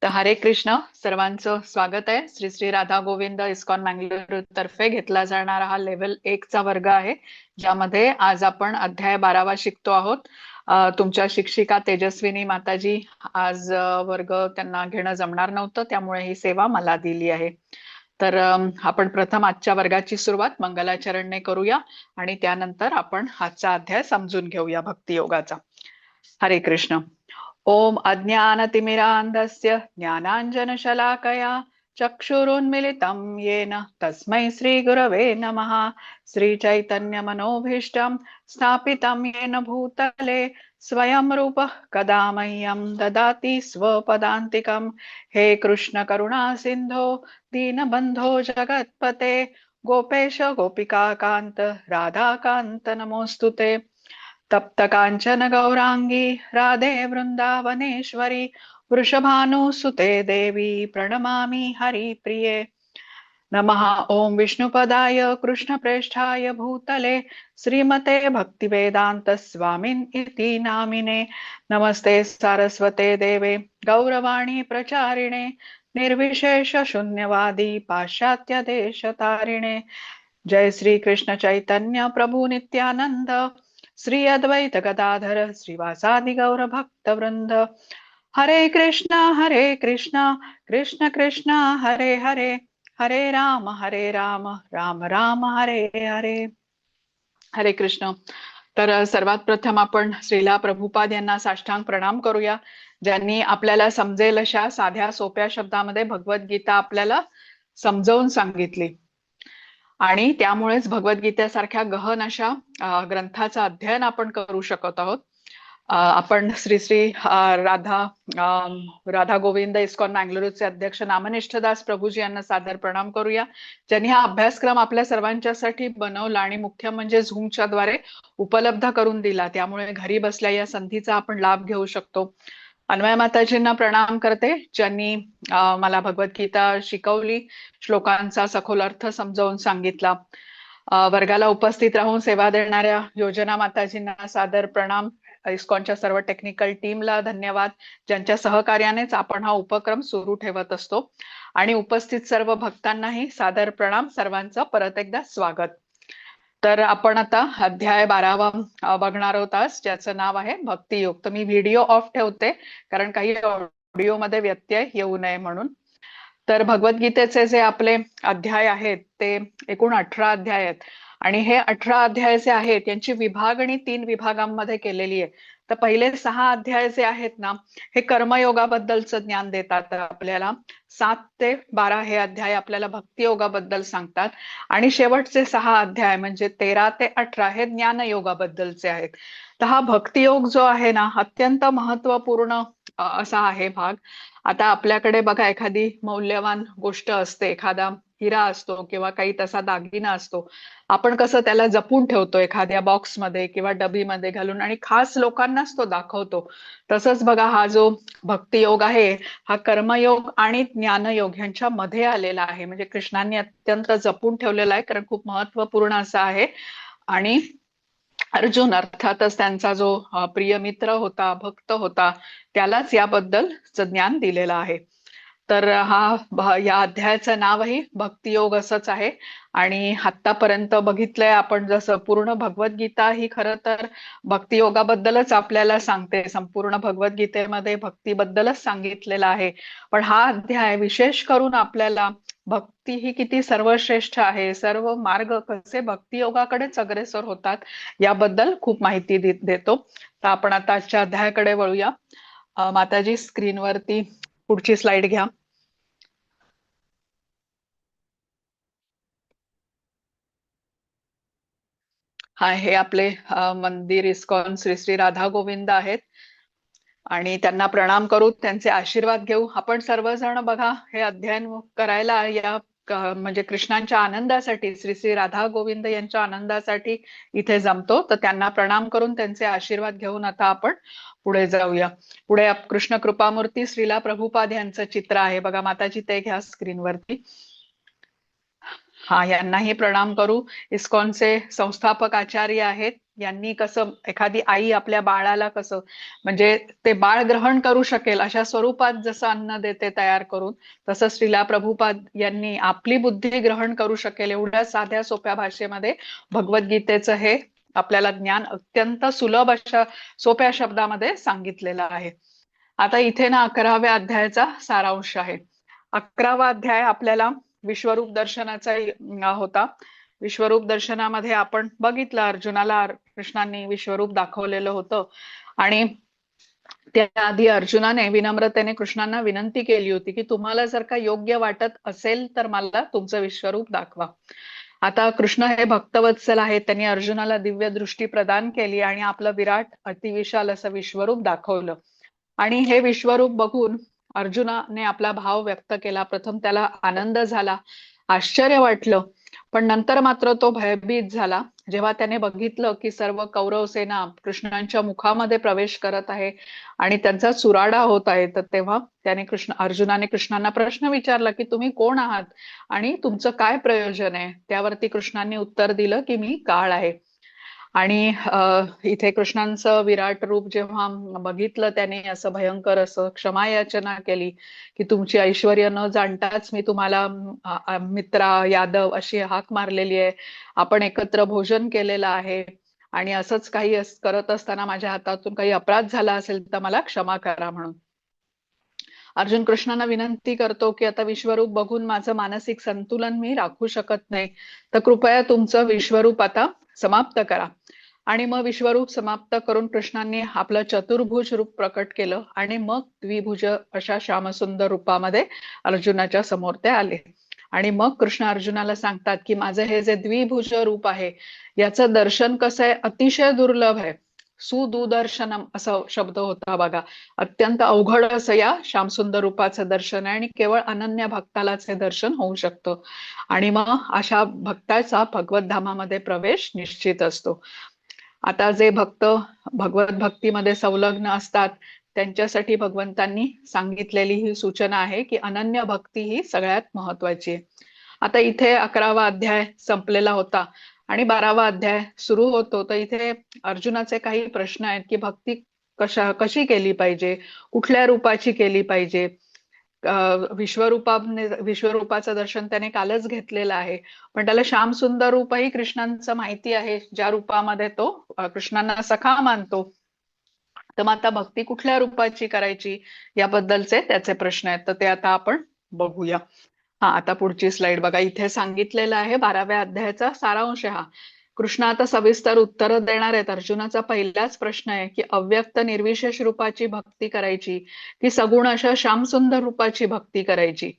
तर हरे कृष्ण सर्वांचं स्वागत आहे. श्री श्री राधा गोविंद इस्कॉन मँगलोर तर्फे घेतला जाणारा हा लेव्हल 1 चा वर्ग आहे, ज्यामध्ये आज आपण अध्याय 12वा शिकतो आहोत. तुमच्या शिक्षिका तेजस्विनी माताजी आज वर्ग त्यांना घेणं जमणार नव्हतं, त्यामुळे ही सेवा मला दिली आहे. तर आपण प्रथम आजच्या वर्गाची सुरुवात मंगलाचरणने करूया आणि त्यानंतर आपण आजचा अध्याय समजून घेऊया भक्तियोगाचा. हरे कृष्ण. ओम अज्ञानतिमिरान्धस्य ज्ञानाञ्जनशलाकया चक्षुरुन्मिलितं येन तस्मै श्रीगुरवे नमः। श्रीचैतन्यमनोभीष्टं स्थापितं येन भूतले स्वयं रूपः कदा मह्यं ददाति स्वपदान्तिकं। हे कृष्ण करुणा सिन्धो दीनबन्धो जगत्पते गोपेश गोपिकान्त राधाकान्त नमोऽस्तुते। तप्त कांचन गौरांगी राधे वृंदावनेश्वरी वृषभानुसुते देवी प्रणमामि हरिप्रिये। नमः ओम विष्णुपदाय कृष्णप्रेष्ठाय भूतले श्रीमते भक्तिवेदांत स्वामिन् इति नामिने। नमस्ते सारस्वते देवे गौरवाणी प्रचारिणे निर्विशेष शून्यवादी पाश्चात्य देशतारिणे। जय श्री कृष्ण चैतन्य प्रभु नित्यानंद श्री अद्वैत गदाधर श्रीवासादि गौर भक्त वृंद। हरे कृष्णा कृष्ण कृष्ण हरे हरे हरे राम राम राम हरे हरे। हरे कृष्ण। तर सर्वात प्रथम आपण श्रीला प्रभुपाद यांना साष्टांग प्रणाम करूया, ज्यांनी आपल्याला समजेल अशा साध्या सोप्या शब्दामध्ये भगवद्गीता आपल्याला समजावून सांगितली आणि त्यामुळेच भगवद्गीतेसारख्या गहन अशा ग्रंथाचं अध्ययन आपण करू शकत आहोत. आपण श्री श्री राधा गोविंद इस्कॉन मँगलोरचे अध्यक्ष नामनिष्ठदास प्रभूजी यांना सादर प्रणाम करूया, ज्यांनी हा अभ्यासक्रम आपल्या सर्वांच्यासाठी बनवला आणि मुख्य म्हणजे झूमच्या द्वारे उपलब्ध करून दिला. त्यामुळे घरी बसल्या या संधीचा आपण लाभ घेऊ शकतो. अन्वय माताजींना प्रणाम करते, ज्यांनी मला भगवद्गीता शिकवली, श्लोकांचा सखोल अर्थ समजावून सांगितला. वर्गाला उपस्थित राहून सेवा देणाऱ्या योजना माताजींना सादर प्रणाम. इस्कॉनच्या सर्व टेक्निकल टीमला धन्यवाद, ज्यांच्या सहकार्यानेच आपण हा उपक्रम सुरू ठेवत असतो. आणि उपस्थित सर्व भक्तांनाही सादर प्रणाम. सर्वांचं परत एकदा स्वागत. तर आपण आता अध्याय 12वा बघणार आहोत आज, ज्याचं नाव आहे भक्तियोग. तर मी व्हिडिओ ऑफ ठेवते, कारण काही ऑडिओ मध्ये व्यत्यय येऊ नये म्हणून. तर भगवद्गीतेचे जे आपले अध्याय आहेत ते एकूण 18 अध्याय आहेत आणि हे 18 अध्याय जे आहेत यांची विभागणी 3 विभागांमध्ये केलेली आहे. तर पहिले 6 अध्याय जे आहेत ना, हे कर्मयोगाबद्दलचं ज्ञान देतात आपल्याला. 7 ते 12 हे अध्याय आपल्याला भक्तियोगाबद्दल सांगतात आणि शेवटचे 6 अध्याय म्हणजे 13 ते 18 हे ज्ञानयोगाबद्दलचे आहेत. तर हा भक्तियोग जो आहे ना, अत्यंत महत्वपूर्ण असा आहे भाग. आता आपल्याकडे बघा, एखादी मौल्यवान गोष्ट असते, एखादा हिरा असतो किंवा काही तसा दागिना असतो, आपण कसं त्याला जपून ठेवतो एखाद्या बॉक्समध्ये किंवा डबीमध्ये घालून आणि खास लोकांनाच तो दाखवतो. तसंच बघा, हा जो भक्तियोग आहे हा कर्मयोग आणि ज्ञानयोग ह्यांच्या मध्ये आलेला आहे. म्हणजे कृष्णांनी अत्यंत जपून ठेवलेला आहे, कारण खूप महत्वपूर्ण असा आहे. आणि अर्जुन अर्थातच त्यांचा जो प्रिय मित्र होता, भक्त होता, त्यालाच याबद्दल ज्ञान दिलेलं आहे. तर या अध्यायाचं नावही भक्तियोग असंच आहे. आणि आतापर्यंत बघितलंय आपण जसं पूर्ण भगवद्गीता ही खरं तर भक्तियोगाबद्दलच आपल्याला सांगते. संपूर्ण भगवद्गीतेमध्ये भक्तीबद्दलच सांगितलेलं आहे. पण हा अध्याय विशेष करून आपल्याला भक्ती ही किती सर्वश्रेष्ठ आहे, सर्व मार्ग कसे भक्तियोगाकडेच अग्रेसर होतात याबद्दल खूप माहिती देतो. तर आपण आता आजच्या अध्यायाकडे वळूया. माताजी स्क्रीनवरती पुढची स्लाइड घ्या. हा, हे आपले मंदिर इस्कॉन श्री श्री राधा गोविंद आहेत आणि त्यांना प्रणाम करू, त्यांचे आशीर्वाद घेऊ. आपण सर्वजण बघा हे अध्ययन करायला या म्हणजे कृष्णांच्या आनंदासाठी, श्री श्री राधा गोविंद यांच्या आनंदासाठी इथे जमतो. तर त्यांना प्रणाम करून त्यांचे आशीर्वाद घेऊन आता आपण पुढे जाऊया. पुढे कृष्ण कृपामूर्ती श्रीला प्रभुपाद यांचं चित्र आहे बघा माताजी, ते घ्या स्क्रीनवरती. हा, यांनाही प्रणाम करू. इस्कॉनचे संस्थापक आचार्य आहेत यांनी कसं, एखादी आई आपल्या बाळाला कसं म्हणजे ते बाळ ग्रहण करू शकेल अशा स्वरूपात जसं अन्न देते तयार करून, तसं श्रीला प्रभुपाद यांनी आपली बुद्धी ग्रहण करू शकेल एवढ्या साध्या सोप्या भाषेमध्ये भगवद्गीतेचं हे आपल्याला ज्ञान अत्यंत सुलभ अशा सोप्या शब्दामध्ये सांगितलेलं आहे. आता इथे ना 11व्या अध्यायाचा सारांश आहे. 11वा अध्याय आपल्याला विश्वरूप दर्शनाचा होता. विश्वरूप दर्शनामध्ये आपण बघितलं अर्जुनाला कृष्णांनी विश्वरूप दाखवलेलं होतं आणि त्याआधी अर्जुनाने विनम्रतेने कृष्णांना विनंती केली होती की तुम्हाला जर का योग्य वाटत असेल तर मला तुमचं विश्वरूप दाखवा. आता कृष्ण हे भक्तवत्सल आहेत, त्यांनी अर्जुनाला दिव्य दृष्टी प्रदान केली आणि आपलं विराट अतिविशाल असं विश्वरूप दाखवलं. आणि हे विश्वरूप बघून अर्जुनाने आपला भाव व्यक्त केला. प्रथम त्याला आनंद झाला, आश्चर्य वाटलं, पण नंतर मात्र तो भयभीत झाला जेव्हा त्याने बघितलं की सर्व कौरव सेना कृष्णांच्या मुखामध्ये प्रवेश करत आहे आणि त्यांचा चुराडा होत आहे. तर तेव्हा त्याने अर्जुनाने कृष्णांना प्रश्न विचारला की तुम्ही कोण आहात आणि तुमचं काय प्रयोजन आहे. त्यावरती कृष्णांनी उत्तर दिलं की मी काळ आहे. आणि इथे कृष्णांचं विराट रूप जेव्हा बघितलं त्याने, असं भयंकर असं क्षमायाचना केली की तुमची ऐश्वर्य न जाणताच मी तुम्हाला मित्रा, यादव अशी हाक मारलेली आहे, आपण एकत्र भोजन केलेलं आहे आणि असंच काही करत असताना माझ्या हातातून काही अपराध झाला असेल तर मला क्षमा करा म्हणून. अर्जुन कृष्णांना विनंती करतो की आता विश्वरूप बघून माझं मानसिक संतुलन मी राखू शकत नाही, तर कृपया तुमचं विश्वरूप आता समाप्त करा. आणि मग विश्वरूप समाप्त करून कृष्णांनी आपलं चतुर्भुज रूप प्रकट केलं आणि मग द्विभुज अशा श्यामसुंदर रूपामध्ये अर्जुनाच्या समोर ते आले. आणि मग कृष्ण अर्जुनाला सांगतात की माझं हे जे द्विभुज रूप आहे याचं दर्शन कसं आहे, अतिशय दुर्लभ आहे. सुदुदर्शनम असा शब्द होता बघा. अत्यंत अवघड असं या श्यामसुंदर रूपाचं दर्शन आहे आणि केवळ अनन्य भक्तालाच हे दर्शन होऊ शकतं. आणि मग अशा भक्ताचा भगवत धामामध्ये प्रवेश निश्चित असतो. आता जे भक्त भगवत भक्तीमध्ये संलग्न असतात त्यांच्यासाठी भगवंतांनी सांगितलेली ही सूचना आहे की अनन्य भक्ती ही सगळ्यात महत्वाची आहे. आता इथे 11वा अध्याय संपलेला होता आणि 12वा अध्याय सुरू होतो. तर इथे अर्जुनाचे काही प्रश्न आहेत की भक्ती कशी केली पाहिजे, कुठल्या रूपाची केली पाहिजे. विश्वरूपाचं दर्शन त्याने कालच घेतलेलं आहे, पण त्याला श्याम सुंदर रूपही कृष्णांचं माहिती आहे, ज्या रूपामध्ये तो कृष्णांना सखा मानतो. तर मग आता भक्ती कुठल्या रूपाची करायची याबद्दलचे त्याचे प्रश्न आहेत, तर ते आता आपण बघूया. आता पुढची स्लाइड बघा. इथे सांगितलेलं आहे 12व्या अध्यायाचा सारांश हा. कृष्ण आता सविस्तर उत्तर देणार आहेत. अर्जुनाचा पहिलाच प्रश्न आहे की अव्यक्त निर्विशेष रूपाची भक्ती करायची की सगुण अशा श्यामसुंदर रूपाची भक्ती करायची.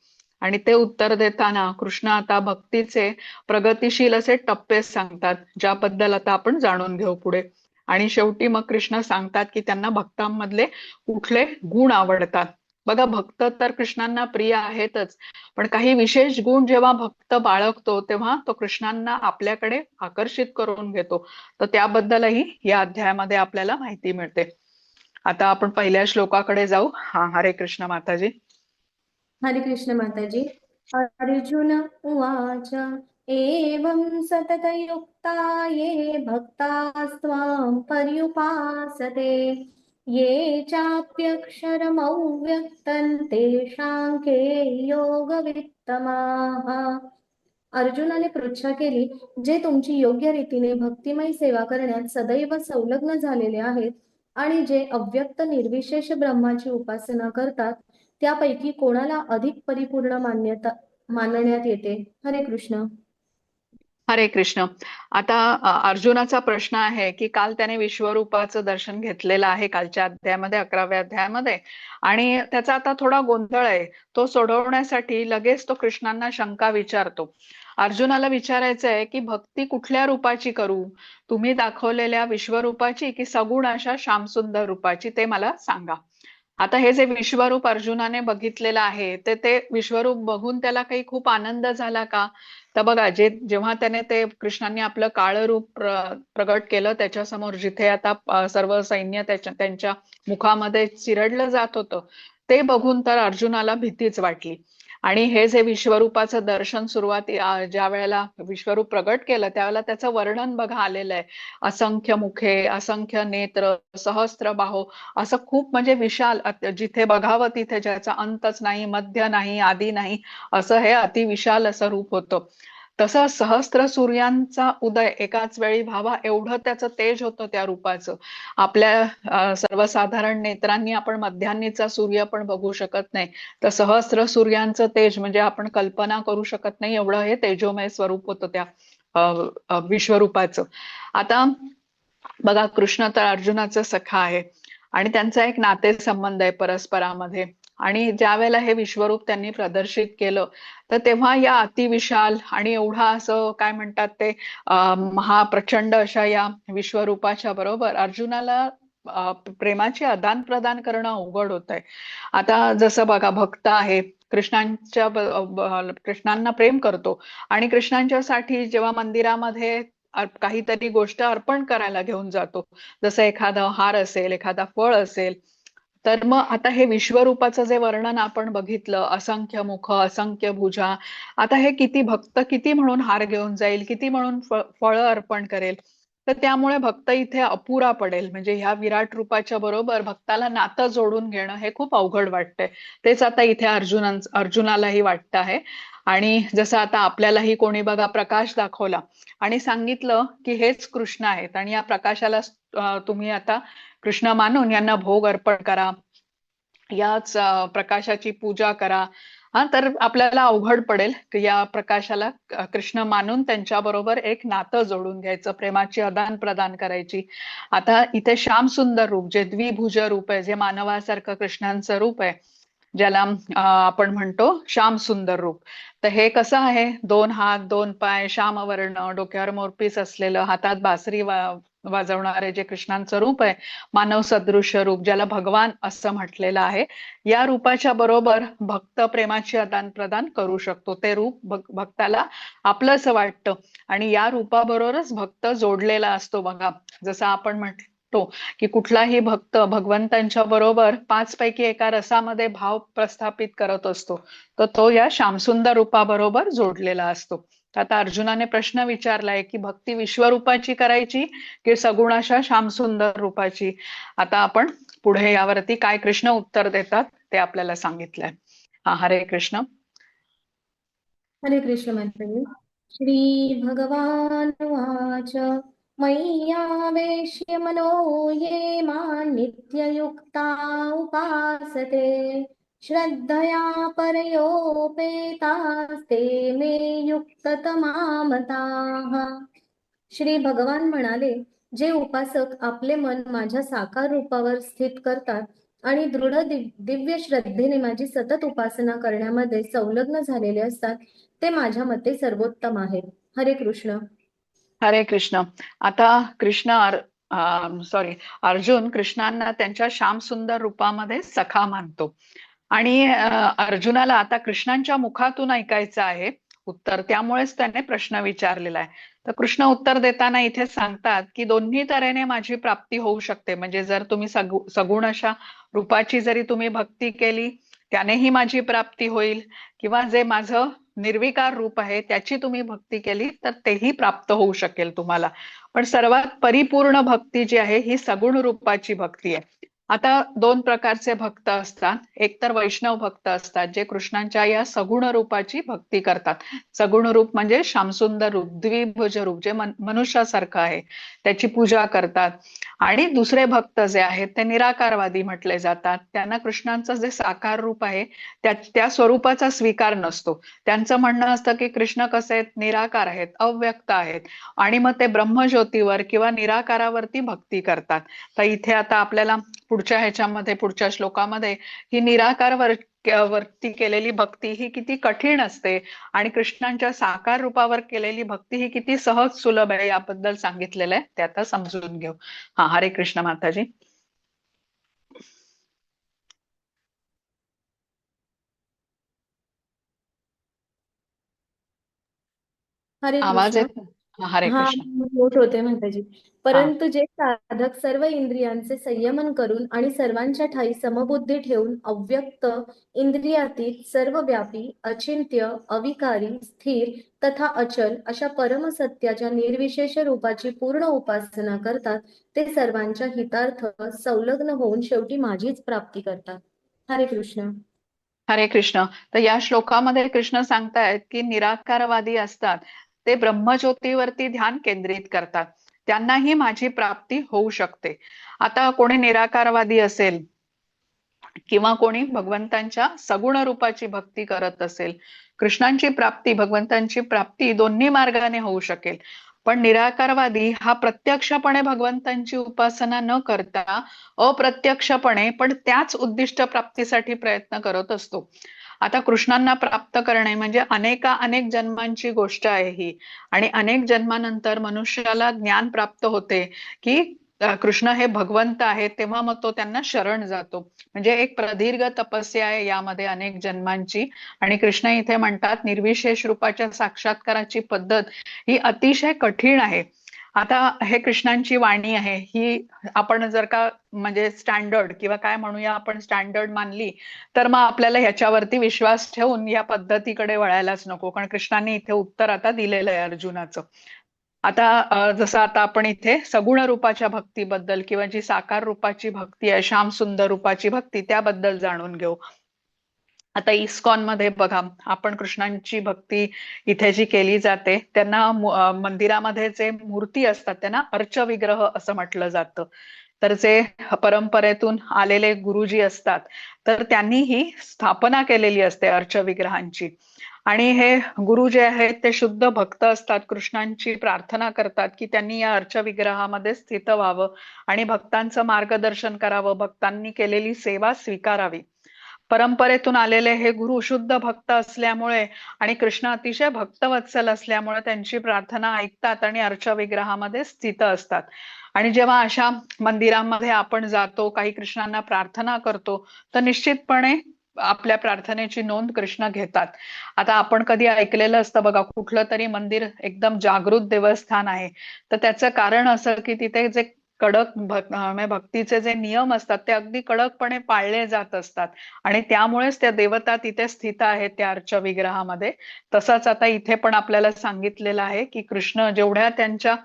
आणि ते उत्तर देताना कृष्ण आता भक्तीचे प्रगतिशील असे टप्पे सांगतात, ज्याबद्दल आता आपण जाणून घेऊ पुढे. आणि शेवटी मग कृष्ण सांगतात की त्यांना भक्तांमधले कुठले गुण आवडतात. बघा, भक्त तर कृष्णांना प्रिय आहेतच, पण काही विशेष गुण जेव्हा भक्त बाळगतो तेव्हा तो कृष्णांना आपल्याकडे आकर्षित करून घेतो. तर त्याबद्दलही या अध्यायामध्ये आपल्याला माहिती मिळते. आता आपण पहिल्या श्लोकाकडे जाऊ. हरे कृष्ण माताजी. हरे कृष्ण माताजी. अर्जुन उवाच एवं सततयुक्ता ये भक्तास्त्वां पर्युपासते ये चाप्यक्षरमव्यक्तं तेषां के योगवित्तमाः. अर्जुनाने पृच्छा केली, जे तुमची योग्य रीतीने भक्तिमय सेवा करण्यात सदैव संलग्न झालेले आहेत आणि जे अव्यक्त निर्विशेष ब्रह्माची उपासना करतात त्यापैकी कोणाला अधिक परिपूर्ण मानण्यात येते. हरे कृष्ण. हरे कृष्ण. आता अर्जुनाचा प्रश्न आहे की काल त्याने विश्वरूपाचं दर्शन घेतलेलं आहे कालच्या अध्यायामध्ये, 11व्या अध्यायामध्ये, आणि त्याचा आता थोडा गोंधळ आहे. तो सोडवण्यासाठी लगेच तो कृष्णांना शंका विचारतो. अर्जुनाला विचारायचं आहे की भक्ती कुठल्या रूपाची करू, तुम्ही दाखवलेल्या विश्वरूपाची की सगुण अशा श्यामसुंदर रूपाची, ते मला सांगा. आता हे जे विश्वरूप अर्जुनाने बघितलेलं आहे ते विश्वरूप बघून त्याला काही खूप आनंद झाला का, तर बघा, जेव्हा त्याने ते कृष्णांनी आपलं काळ रूप प्रगट केलं त्याच्यासमोर, जिथे आता सर्व सैन्य त्यांच्या मुखामध्ये चिरडलं जात होतं, ते बघून तर अर्जुनाला भीतीच वाटली. आणि हे जे विश्वरूपाचं दर्शन ज्या वेळेला विश्वरूप प्रगट केलं त्यावेळेला त्याचं वर्णन बघा आलेलं आहे. असंख्य मुखे, असंख्य नेत्र, सहस्त्र बाहो, असं खूप म्हणजे विशाल, जिथे बघावं तिथे ज्याचा अंतच नाही, मध्य नाही, आदी नाही, असं हे अतिविशाल असं रूप होतं. तसं सहस्त्र सूर्यांचा उदय एकाच वेळी व्हावा एवढं त्याचं तेज होतं त्या रूपाचं. आपल्या सर्वसाधारण नेत्रांनी आपण मध्यान्नीचा सूर्य पण बघू शकत नाही, तर सहस्त्र सूर्यांचं तेज म्हणजे आपण कल्पना करू शकत नाही एवढं हे तेजोमय स्वरूप होतं त्या विश्वरूपाचं. आता बघा, कृष्ण तर अर्जुनाचा सखा आहे आणि त्यांचा एक नातेसंबंध आहे परस्परामध्ये. आणि ज्या वेळेला हे विश्वरूप त्यांनी प्रदर्शित केलं तर तेव्हा या अतिविशाल आणि एवढा असं काय म्हणतात ते महाप्रचंड अशा या विश्वरूपाच्या बरोबर अर्जुनाला प्रेमाचे आदान प्रदान करणं अवघड होत आहे. आता जसं बघा, भक्त आहे, कृष्णांना प्रेम करतो आणि कृष्णांच्यासाठी जेव्हा मंदिरामध्ये काहीतरी गोष्ट अर्पण करायला घेऊन जातो, जसं एखादा हार असेल, एखादा फळ असेल, तर मग आता हे विश्वरूपाचं जे वर्णन आपण बघितलं, असंख्य मुख, असंख्य भुजा, आता हे किती भक्त किती म्हणून हार घेऊन जाईल, किती म्हणून फळं अर्पण करेल, तर त्यामुळे भक्त इथे अपुरा पडेल. म्हणजे ह्या विराट रूपाच्या बरोबर भक्ताला नातं जोडून घेणं हे खूप अवघड वाटतंय. तेच आता इथे अर्जुनालाही वाटतं आहे. आणि जसं आता आपल्यालाही कोणी बघा प्रकाश दाखवला आणि सांगितलं की हेच कृष्ण आहेत आणि या प्रकाशाला तुम्ही आता कृष्ण मानून यांना भोग अर्पण करा, याच प्रकाशाची पूजा करा, हा, तर आपल्याला अवघड पडेल की या प्रकाशाला कृष्ण मानून त्यांच्या बरोबर एक नातं जोडून घ्यायचं, प्रेमाची आदान प्रदान करायची. आता इथे श्याम सुंदर रूप, जे द्विभुज रूप आहे, जे मानवासारखं कृष्णांचं रूप आहे, ज्याला आपण म्हणतो श्याम सुंदर रूप, तर हे कसं आहे, 2 हात 2 पाय, श्यामवर्ण, डोक्यावर मोरपीस असलेलं, हातात बासरी वाजवणारे जे कृष्णांचं रूप आहे, मानव सदृश्य रूप, ज्याला भगवान असं म्हटलेलं आहे, या रूपाच्या बरोबर भक्त प्रेमाची आदान प्रदान करू शकतो. ते रूप भक्ताला आपलंसं वाटतं आणि या रूपाबरोबरच भक्त जोडलेला असतो. बघा, जसं आपण म्हणतो की कुठलाही भक्त भगवंतांच्या बरोबर 5 पैकी एका रसामध्ये भाव प्रस्थापित करत असतो, तर तो या श्यामसुंदर रूपाबरोबर जोडलेला असतो. आता अर्जुनाने प्रश्न विचारलाय की भक्ती विश्वरूपाची करायची की सगुण अशा श्यामसुंदर रूपाची. आता आपण पुढे यावरती काय कृष्ण उत्तर देतात ते आपल्याला सांगितलंय. हा, हरे कृष्ण. हरे कृष्ण माताजी. श्री भगवान वाच मय्यावेश्य मनो ये मां नित्ययुक्ता उपासते श्रद्धया परयोपेतास्ते मे युक्ततमा मताः. श्री भगवान म्हणाले, जे उपासक आपले मन माझ्या साकार रूपावर स्थित करतात आणि दृढ दिव्य श्रद्धेने माझी सतत उपासना करण्यामध्ये संलग्न झालेले असतात, ते माझ्या मते सर्वोत्तम आहेत. हरे कृष्ण. हरे कृष्ण. आता अर्जुन कृष्णांना त्यांच्या श्यामसुंदर रूपामध्ये सखा मानतो आणि अर्जुनाला आता कृष्णांच्या मुखातून ऐकायचं आहे उत्तर, त्यामुळेच त्याने प्रश्न विचारलेला आहे. तर कृष्ण उत्तर देताना इथे सांगतात की दोन्ही तऱ्हेने माझी प्राप्ती होऊ शकते. म्हणजे जर तुम्ही सगुण अशा रूपाची जरी तुम्ही भक्ती केली त्यानेही माझी प्राप्ती होईल, किंवा जे माझं निर्विकार रूप आहे त्याची तुम्ही भक्ती केली तर तेही प्राप्त होऊ शकेल तुम्हाला. पण सर्वात परिपूर्ण भक्ती जी आहे ही सगुण रूपाची भक्ती आहे. आता 2 प्रकारचे भक्त असतात. एक तर वैष्णव भक्त असतात जे कृष्णांच्या या सगुण रूपाची भक्ती करतात. सगुण रूप म्हणजे श्यामसुंदर रूप, द्विभुज रूप, जे मनुष्यासारखं आहे, त्याची पूजा करतात. आणि दुसरे भक्त जे आहेत ते निराकारवादी म्हटले जातात. त्यांना कृष्णांचं जे साकार रूप आहे त्या स्वरूपाचा स्वीकार नसतो. त्यांचं म्हणणं असतं की कृष्ण कसे आहेत, निराकार आहेत, अव्यक्त आहेत, आणि मग ते ब्रह्मज्योतीवर किंवा निराकारावरती भक्ती करतात. तर इथे आता आपल्याला पुढच्या श्लोकामध्ये ही वरती केलेली भक्ती ही किती कठीण असते आणि कृष्णांच्या साकार रूपावर केलेली भक्ती ही किती सहज सुलभ आहे याबद्दल सांगितलेलं आहे, ते आता समजून घेऊ. हा, हरे कृष्ण माताजी. हरे आवाज कृष्ण. येत हरे हा कृष्ण. नोट होते माताजी. हा. परंतु जे साधक सर्व इंद्रियांचे संयमन करून आणि सर्वांच्या ठायी समबुद्धी ठेवून अव्यक्त, इंद्रियातीत, सर्वव्यापी, अचिंत्य, अविकारी, स्थिर तथा अचल अशा परमसत्याच्या निर्विशेष रूपाची पूर्ण उपासना करतात, ते सर्वांच्या हितार्थ संलग्न होऊन शेवटी माझीच प्राप्ती करतात. हरे कृष्ण. हरे कृष्ण. तर या श्लोकामध्ये कृष्ण सांगतायत की निराकारवादी असतात ते ब्रह्मज्योतीवरती ध्यान केंद्रित करतात, त्यांनाही माझी प्राप्ती होऊ शकते. आता कोणी निराकारवादी असेल किंवा कोणी भगवंतांच्या सगुण रूपाची भक्ती करत असेल, कृष्णांची प्राप्ती, भगवंतांची प्राप्ती दोन्ही मार्गाने होऊ शकेल. पण निराकारवादी हा प्रत्यक्षपणे भगवंतांची उपासना न करता अप्रत्यक्षपणे पण त्याच उद्दिष्ट प्राप्तीसाठी प्रयत्न करत असतो. आता कृष्णांना प्राप्त करणे म्हणजे अनेक जन्मांची गोष्ट आहे ही. आणि अनेक जन्मानंतर मनुष्याला ज्ञान प्राप्त होते की कृष्ण हे भगवंत आहेत, तेव्हा मग तो त्यांना शरण जातो. म्हणजे एक प्रदीर्घ तपस्या आहे यामध्ये अनेक जन्मांची. आणि कृष्ण इथे म्हणतात निर्विशेष रूपाच्या साक्षात्काराची पद्धत ही अतिशय कठीण आहे. आता हे कृष्णांची वाणी आहे ही, आपण जर का म्हणजे स्टँडर्ड किंवा काय म्हणूया आपण स्टँडर्ड मानली, तर मग आपल्याला ह्याच्यावरती विश्वास ठेवून या पद्धतीकडे वळायलाच नको. कारण कृष्णाने इथे उत्तर आता दिलेलं आहे अर्जुनाचं. आता जसं आता आपण इथे सगुण रूपाच्या भक्तीबद्दल किंवा जी साकार रूपाची भक्ती आहे, श्याम सुंदर रूपाची भक्ती, त्याबद्दल जाणून घेऊ. आता इस्कॉन मध्ये बघा, आपण कृष्णांची भक्ती इथे जी केली जाते त्यांना मंदिरामध्ये जे मूर्ती असतात त्यांना अर्चविग्रह असं म्हटलं जातं. तर जे परंपरेतून आलेले गुरुजी असतात तर त्यांनी ही स्थापना केलेली असते अर्चविग्रहांची. आणि हे गुरु जे आहेत ते शुद्ध भक्त असतात, कृष्णांची प्रार्थना करतात की त्यांनी या अर्चविग्रहामध्ये स्थित व्हावं आणि भक्तांचं मार्गदर्शन करावं, भक्तांनी केलेली सेवा स्वीकारावी. परंपरेतून आलेले हे गुरु शुद्ध भक्त असल्यामुळे आणि कृष्ण अतिशय भक्तवत्सल असल्यामुळे त्यांची प्रार्थना ऐकतात आणि अर्चविग्रहामध्ये स्थित असतात. आणि जेव्हा अशा मंदिरांमध्ये आपण जातो, काही कृष्णांना प्रार्थना करतो, तर निश्चितपणे आपल्या प्रार्थनेची नोंद कृष्ण घेतात. आता आपण कधी ऐकलेलं असतं बघा, कुठलं तरी मंदिर एकदम जागृत देवस्थान आहे, तर त्याचं कारण असं की तिथे जे कडक म्हणजे भक्तीचे जे नियम असतात ते अगदी कडकपणे पाळले जात असतात. आणि त्यामुळेच त्या देवता तिथे स्थित आहेत त्या अर्चविग्रहामध्ये. तसंच आता इथे पण आपल्याला सांगितलेलं आहे की कृष्ण जेवढ्या त्यांच्या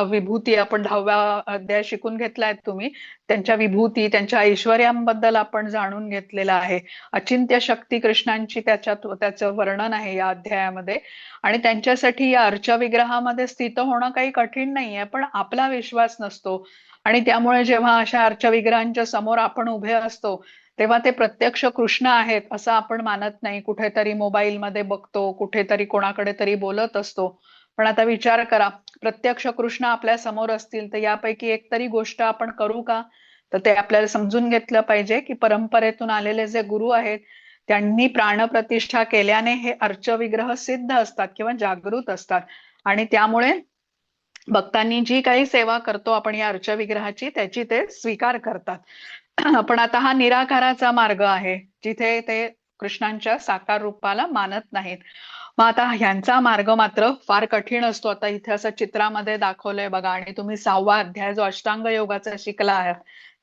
विभूती, आपण 10वा अध्याय शिकून घेतलाय तुम्ही, त्यांच्या विभूती, त्यांच्या ऐश्वर्यांबद्दल आपण जाणून घेतलेलं आहे. अचिंत्य शक्ती कृष्णांची त्याच्यात त्याचं वर्णन आहे या अध्यायामध्ये. आणि त्यांच्यासाठी या अर्चविग्रहामध्ये स्थित होणं काही कठीण नाहीये, पण आपला विश्वास नसतो. आणि त्यामुळे जेव्हा अशा अर्चविग्रहांच्या समोर आपण उभे असतो तेव्हा ते प्रत्यक्ष कृष्ण आहेत असं आपण मानत नाही. कुठेतरी मोबाईलमध्ये बघतो, कुठेतरी कोणाकडे तरी बोलत असतो. पण आता विचार करा, प्रत्यक्ष कृष्ण आपल्या समोर असतील तर यापैकी एक तरी गोष्ट आपण करू का? तर ते आपल्याला समजून घेतलं पाहिजे की परंपरेतून आलेले जे गुरु आहेत त्यांनी प्राणप्रतिष्ठा केल्याने हे अर्चविग्रह सिद्ध असतात किंवा जागृत असतात. आणि त्यामुळे भक्तांनी जी काही सेवा करतो आपण या अर्चविग्रहाची, त्याची ते स्वीकार करतात. पण आता हा निराकाराचा मार्ग आहे जिथे ते कृष्णांच्या साकार रूपाला मानत नाहीत. मग आता ह्यांचा मार्ग मात्र फार कठीण असतो. आता इथे असं चित्रामध्ये दाखवलंय बघा, आणि तुम्ही 6वा अध्याय जो अष्टांग योगाचा शिकला आहे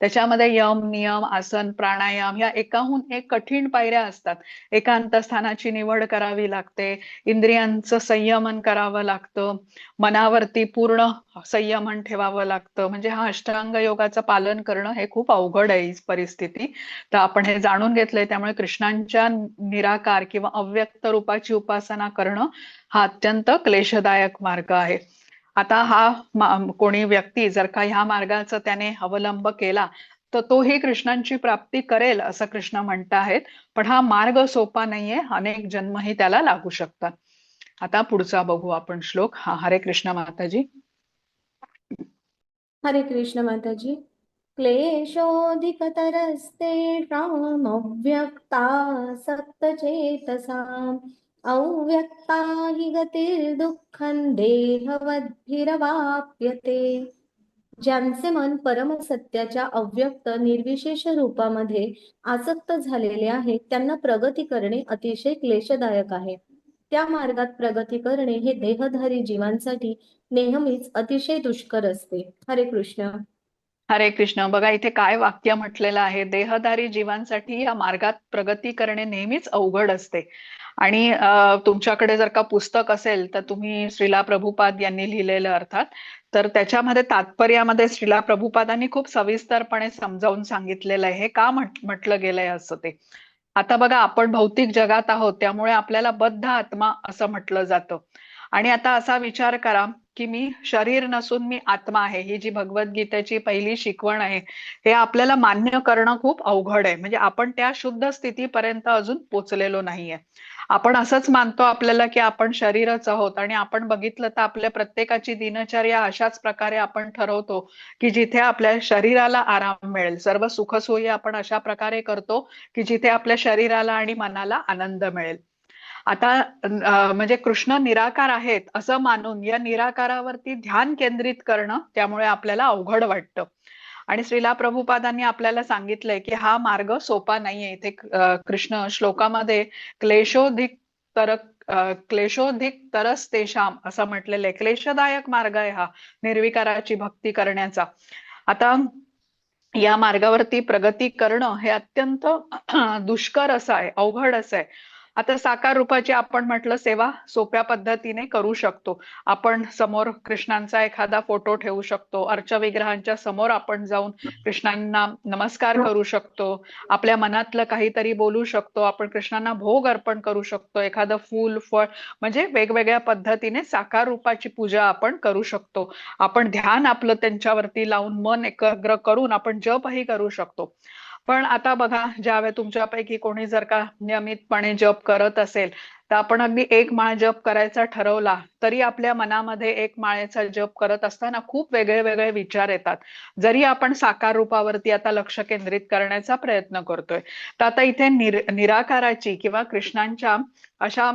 त्याच्यामध्ये यम, नियम, आसन, प्राणायाम या एकाहून एक कठीण पायऱ्या असतात. एकांत स्थानाची निवड करावी लागते, इंद्रियांचं संयमन करावं लागतं, मनावरती पूर्ण संयमन ठेवावं लागतं. म्हणजे हा अष्टांग योगाचं पालन करणं हे खूप अवघड आहे ही परिस्थिती. तर आपण हे जाणून घेतलंय, त्यामुळे कृष्णांच्या निराकार किंवा अव्यक्त रूपाची उपासना करणं हा अत्यंत क्लेशदायक मार्ग आहे. आता हा कोणी व्यक्ती जर का ह्या मार्गाचा त्याने अवलंब केला तर तोही कृष्णांची प्राप्ती करेल असं कृष्ण म्हणत आहेत. पण हा मार्ग सोपा नाहीये, अनेक जन्मही त्याला लागू शकतात. आता पुढचा बघू आपण श्लोक. हरे कृष्ण माताजी. हरे कृष्ण माताजी. क्लेशोऽधिकतरस्तेषामव्यक्तासक्तचेतसाम् अव्यक्ता हि गतिर्दुःखं देहवद्भिरवाप्यते. ज्यांचे मन परमसत्याच्या अव्यक्त निर्विशेष रूपामध्ये आसक्त झालेले आहे त्यांना प्रगती करणे अतिशय क्लेशदायक आहे. त्या मार्गात प्रगती करणे हे देहधारी जीवांसाठी नेहमीच अतिशय दुष्कर असते. हरे कृष्ण. हरे कृष्ण. बघा इथे काय वाक्य म्हटलेलं आहे, देहधारी जीवांसाठी या मार्गात प्रगती करणे नेहमीच अवघड असते. आणि तुमच्याकडे जर का पुस्तक असेल तर तुम्ही श्रीला प्रभुपाद यांनी लिहिलेलं अर्थात, तर त्याच्यामध्ये तात्पर्यामध्ये श्रीला प्रभुपादांनी खूप सविस्तरपणे समजावून सांगितलेलं आहे हे का म्हटलं गेलंय असं ते. आता बघा आपण भौतिक जगात आहोत त्यामुळे आपल्याला बद्ध आत्मा असं म्हटलं जातं. आणि आता असा विचार करा की मी शरीर नसून मी आत्मा आहे, ही जी भगवद्गीतेची पहिली शिकवण आहे, हे आपल्याला मान्य करणं खूप अवघड आहे. म्हणजे आपण त्या शुद्ध स्थितीपर्यंत अजून पोचलेलो नाहीये. आपण असंच मानतो आपल्याला की आपण शरीरच आहोत, आणि आपण बघितलं तर आपल्या प्रत्येकाची दिनचर्या अशाच प्रकारे आपण ठरवतो की जिथे आपल्या शरीराला आराम मिळेल, सर्व सुखसोयी आपण अशा प्रकारे करतो की जिथे आपल्या शरीराला आणि मनाला आनंद मिळेल. आता म्हणजे कृष्ण निराकार आहेत असं मानून या निराकारावरती ध्यान केंद्रित करणं त्यामुळे आपल्याला अवघड वाटतं. आणि श्रीला प्रभुपादांनी आपल्याला सांगितलंय की हा मार्ग सोपा नाहीये. इथे कृष्ण श्लोकामध्ये क्लेशोधिक तर क्लेशोधिक तरस तेषाम असं म्हटलेलं आहे. क्लेशदायक मार्ग आहे हा निर्विकाराची भक्ती करण्याचा. आता या मार्गावरती प्रगती करणं हे अत्यंत दुष्कर असं आहे, अवघड असं आहे. आता साकार रूपाची आपण म्हटलं सेवा सोप्या पद्धतीने करू शकतो. आपण समोर कृष्णांचा एखादा फोटो ठेवू शकतो, अर्चविग्रहांच्या समोर आपण जाऊन कृष्णांना नमस्कार करू शकतो, आपल्या मनातलं काहीतरी बोलू शकतो, आपण कृष्णांना भोग अर्पण करू शकतो, एखादं फूल फळ, म्हणजे वेगवेगळ्या पद्धतीने साकार रूपाची पूजा आपण करू शकतो. आपण ध्यान आपलं त्यांच्यावरती लावून मन एकाग्र करून आपण जपही करू शकतो. पण आता बघा, ज्यावेळी तुमच्यापैकी कोणी जर का नियमितपणे जप करत असेल, तर आपण अगदी एक माळ जप करायचा ठरवला तरी आपल्या मनामध्ये एक माळेचा जप करत असताना खूप वेगळे वेगळे विचार येतात. जरी आपण साकार रूपावरती आता लक्ष केंद्रित करण्याचा प्रयत्न करतोय, तर आता इथे निराकाराची किंवा कृष्णांच्या अशा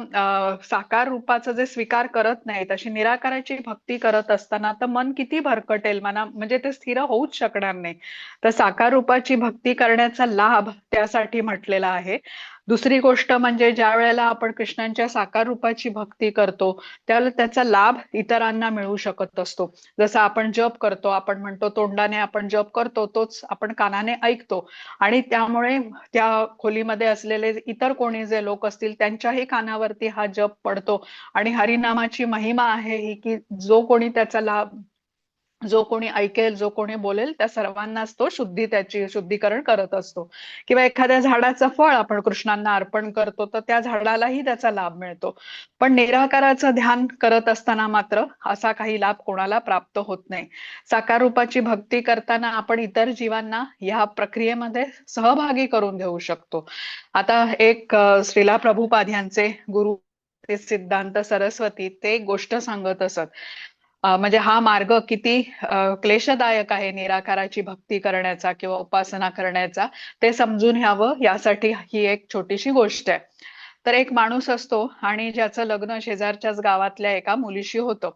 साकार रूपाचा जे स्वीकार करत नाहीत, अशी निराकाराची भक्ती करत असताना तर मन किती भरकटेल, मना म्हणजे ते स्थिर होऊच शकणार नाही. तर साकार रूपाची भक्ती करण्याचा लाभ त्यासाठी म्हटलेला आहे. दुसरी गोष्ट म्हणजे ज्या वेळेला आपण कृष्णांच्या साकार रूपाची भक्ती करतो त्यावेळेला त्याचा लाभ इतरांना मिळू शकत असतो. जसं आपण जप करतो, आपण म्हणतो तोंडाने आपण जप करतो, तोच आपण कानाने ऐकतो, आणि त्यामुळे त्या खोलीमध्ये असलेले इतर कोणी जे लोक असतील त्यांच्याही कानावरती हा जप पडतो. आणि हरिनामाची महिमा आहे ही की जो कोणी ऐकेल, जो कोणी बोलेल, त्या सर्वांनाच तो त्याची शुद्धीकरण करत असतो. किंवा एखाद्या झाडाचं फळ आपण कृष्णांना अर्पण करतो तर त्या झाडालाही त्याचा लाभ मिळतो. पण निराकाराचं ध्यान करत असताना मात्र असा काही लाभ कोणाला प्राप्त होत नाही. साकार रूपाची भक्ती करताना आपण इतर जीवांना या प्रक्रियेमध्ये सहभागी करून घेऊ शकतो. आता एक श्रीला प्रभुपाद यांचे गुरु ते सिद्धांत सरस्वती ते एक गोष्ट सांगत असत. म्हणजे हा मार्ग किती क्लेशदायक आहे निराकाराची भक्ती करण्याचा किंवा उपासना करण्याचा, ते समजून घ्यावं यासाठी ही एक छोटीशी गोष्ट आहे. तर एक माणूस असतो आणि ज्याचं लग्न शेजारच्याच गावातल्या एका मुलीशी होतं.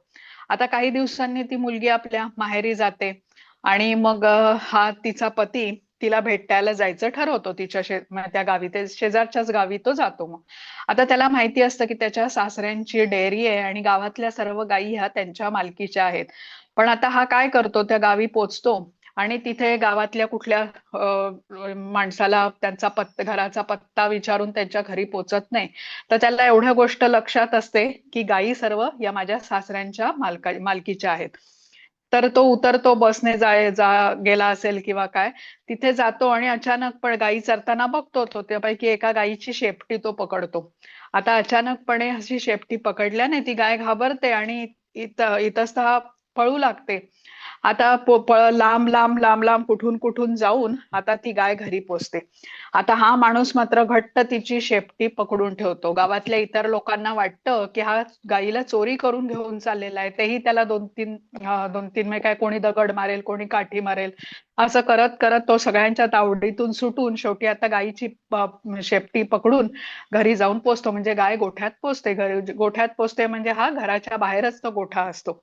आता काही दिवसांनी ती मुलगी आपल्या माहेरी जाते आणि मग हा तिचा पती तिला भेटायला जायचं ठरवतो. त्या गावी, ते शेजारच्याच गावी तो जातो. मग आता त्याला माहिती असतं की त्याच्या सासऱ्यांची डेअरी आहे आणि गावातल्या सर्व गायी ह्या त्यांच्या मालकीच्या आहेत. पण आता हा काय करतो, त्या गावी पोचतो आणि तिथे गावातल्या कुठल्या माणसाला त्यांचा घराचा पत्ता विचारून त्यांच्या घरी पोचत नाही. तर त्याला एवढ्या गोष्ट लक्षात असते की गायी सर्व या माझ्या सासऱ्यांच्या मालकीच्या आहेत. तर तो उतरतो, बसने गेला असेल किंवा काय, तिथे जातो आणि अचानक पण गायी चरताना बघतो तो, त्यापैकी एका गायीची शेपटी तो पकडतो. आता अचानकपणे अशी शेपटी पकडल्याने ती गाय घाबरते आणि इतस्तः पळू लागते. आता लांब लांब लांब लांब कुठून कुठून जाऊन आता ती गाय घरी पोचते. आता हा माणूस मात्र घट्ट तिची शेपटी पकडून ठेवतो. गावातल्या इतर लोकांना वाटतं की हा गायीला चोरी करून घेऊन चाललेला आहे. तेही त्याला दोन तीन म्हणजे काय, कोणी दगड मारेल, कोणी काठी मारेल, असं करत करत तो सगळ्यांच्या तावडीतून सुटून शेवटी आता गायीची शेपटी पकडून घरी जाऊन पोचतो. म्हणजे गाय गोठ्यात पोचते. गोठ्यात पोचते म्हणजे हा घराच्या बाहेरच तो गोठा असतो.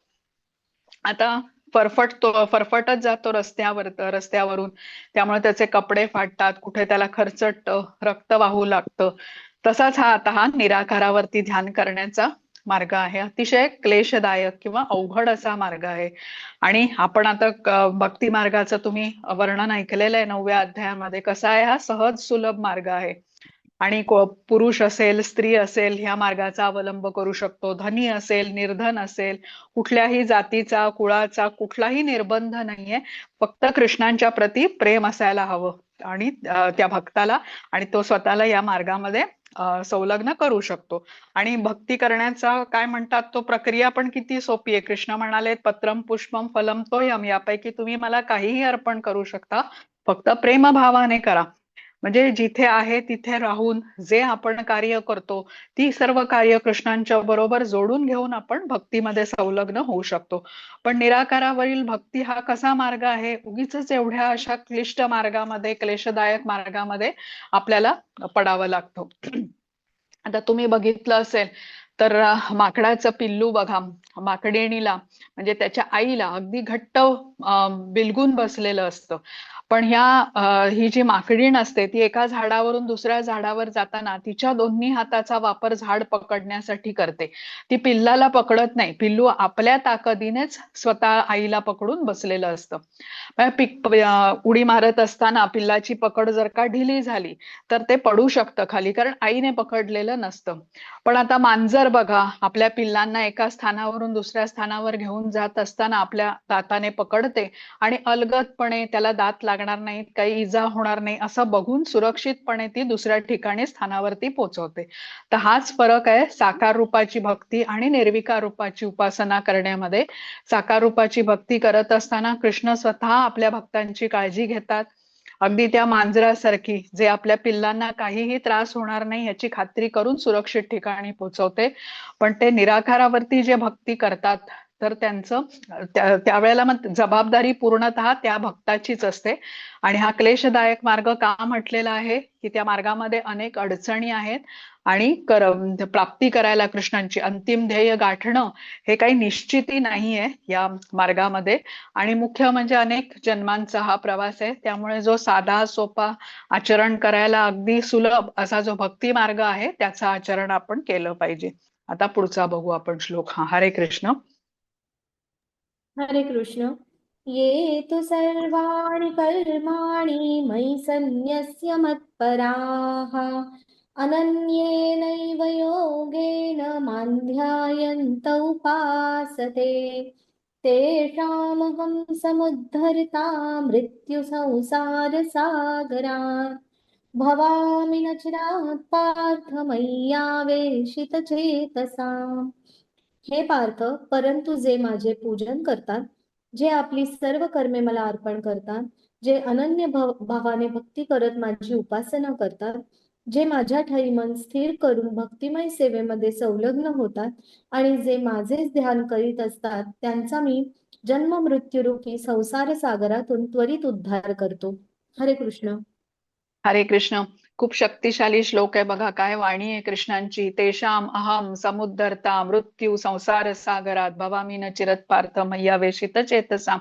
आता फरफटच जातो रस्त्यावरून, त्यामुळे त्याचे कपडे फाटतात, कुठे त्याला खरचट रक्त वाहू लागतं. तसाच हा निराकारावरती ध्यान करण्याचा मार्ग आहे. अतिशय क्लेशदायक किंवा अवघड असा मार्ग आहे. आणि आपण आता भक्ती मार्गाचं तुम्ही वर्णन ऐकलेलं आहे 9व्या अध्यायामध्ये. कसा आहे हा सहज सुलभ मार्ग आहे. आणि पुरुष असेल स्त्री असेल ह्या मार्गाचा अवलंब करू शकतो. धनी असेल निर्धन असेल, कुठल्याही जातीचा कुळाचा कुठलाही निर्बंध नाहीये. फक्त कृष्णांच्या प्रती प्रेम असायला हवं आणि त्या भक्ताला, आणि तो स्वतःला या मार्गामध्ये संलग्न करू शकतो. आणि भक्ती करण्याचा काय म्हणतात तो प्रक्रिया पण किती सोपी आहे. कृष्ण म्हणाले पत्रम पुष्पम फलम तोयम, यापैकी तुम्ही मला काहीही अर्पण करू शकता, फक्त प्रेमभावाने करा. म्हणजे जिथे आहे तिथे राहून जे आपण कार्य करतो ती सर्व कार्य कृष्णांच्या बरोबर जोडून घेऊन आपण भक्तीमध्ये संलग्न होऊ शकतो. पण निराकारावरील भक्ती हा कसा मार्ग आहे, उगीच एवढ्या अशा क्लिष्ट मार्गामध्ये क्लेशदायक मार्गामध्ये आपल्याला पडावं लागतं. आता तुम्ही बघितलं असेल तर माकडाचं पिल्लू बघा, माकडिणीला म्हणजे त्याच्या आईला अगदी घट्ट बिलगून बसलेलं असतं. पण ही जी माकडीण असते ती एका झाडावरून दुसऱ्या झाडावर जाताना तिच्या दोन्ही हाताचा वापर झाड पकडण्यासाठी करते. ती पिल्लाला पकडत नाही. पिल्लू आपल्या ताकदीनेच स्वतः आईला पकडून बसलेलं असतं. उडी मारत असताना पिल्लाची पकड जर का ढिली झाली तर ते पडू शकतं खाली, कारण आईने पकडलेलं नसतं. पण आता मांजर बघा, आपल्या पिल्लांना एका स्थानावरून दुसऱ्या स्थानावर घेऊन जात असताना आपल्या दाताने पकडते आणि अलगदपणे, त्याला दात लागणार नाहीत, काही इजा होणार नाही असं बघून सुरक्षितपणे ती दुसऱ्या ठिकाणी स्थानावरती पोहोचवते. तर हाच फरक आहे साकार रूपाची भक्ती आणि निर्विकार रूपाची उपासना करण्यामध्ये. साकार रूपाची भक्ती करत असताना कृष्ण स्वतः आपल्या भक्तांची काळजी घेतात. अगदी त्या मांजरासारखी, जे आपल्या पिल्लांना काहीही त्रास होणार नाही याची खात्री करून सुरक्षित ठिकाणी पोहोचवते. पण ते निराकारावरती जे भक्ती करतात तर त्यांचं त्यावेळेला मग जबाबदारी पूर्णतः त्या भक्ताचीच असते. आणि हा क्लेशदायक मार्ग का म्हटलेला आहे की त्या मार्गामध्ये अनेक अडचणी आहेत आणि प्राप्ती करायला कृष्णांची अंतिम ध्येय गाठणं हे काही निश्चिती नाहीये या मार्गामध्ये. आणि मुख्य म्हणजे अनेक जन्मांचा हा प्रवास आहे. त्यामुळे जो साधा सोपा आचरण करायला अगदी सुलभ असा जो भक्ती मार्ग आहे त्याचं आचरण आपण केलं पाहिजे. आता पुढचा बघू आपण श्लोक. हरे कृष्ण. हरे कृष्ण. ये तु सर्वाणि कर्माणि मयि सन्न्यस्य मत्पराः अनन्येनैव योगेन मां ध्यायन्त उपासते तेषामहं समुद्धर्ता मृत्युसंसारसागरात् भवामि न चिरात् पार्थ मय्यावेशितचेतसाम्. हे पार्थ, परंतु जे माझे पूजन करतात, जे आपली सर्व कर्मे मला अर्पण करतात, जे अनन्य भावाने भक्ती करत माझी उपासना करतात, जे माझ्या ठायी मन स्थिर करून भक्तिमय सेवेमध्ये संलग्न होतात आणि जे माझेच ध्यान करीत असतात, त्यांचा मी जन्म मृत्यूरूपी संसार सागरातून त्वरित उद्धार करतो. हरे कृष्ण. हरे कृष्ण. खूप शक्तिशाली श्लोक आहे बघा. काय वाणी आहे कृष्णांची. तेषाम अहम समुद्धरता मृत्यू संसार सागरात भवामी न चिरत पार्थ मय्यावेशित चेतसाम.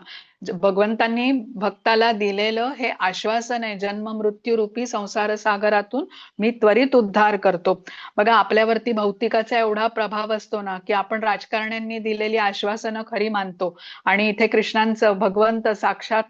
भगवंतांनी भक्ताला दिलेलं हे आश्वासन आहे, जन्म मृत्यू रूपी संसार सागरातून मी त्वरित उद्धार करतो. बघा आपल्यावरती भौतिकाचा एवढा प्रभाव असतो ना की आपण राजकारण्यांनी दिलेली आश्वासनं खरी मानतो आणि इथे कृष्णांचं भगवंत साक्षात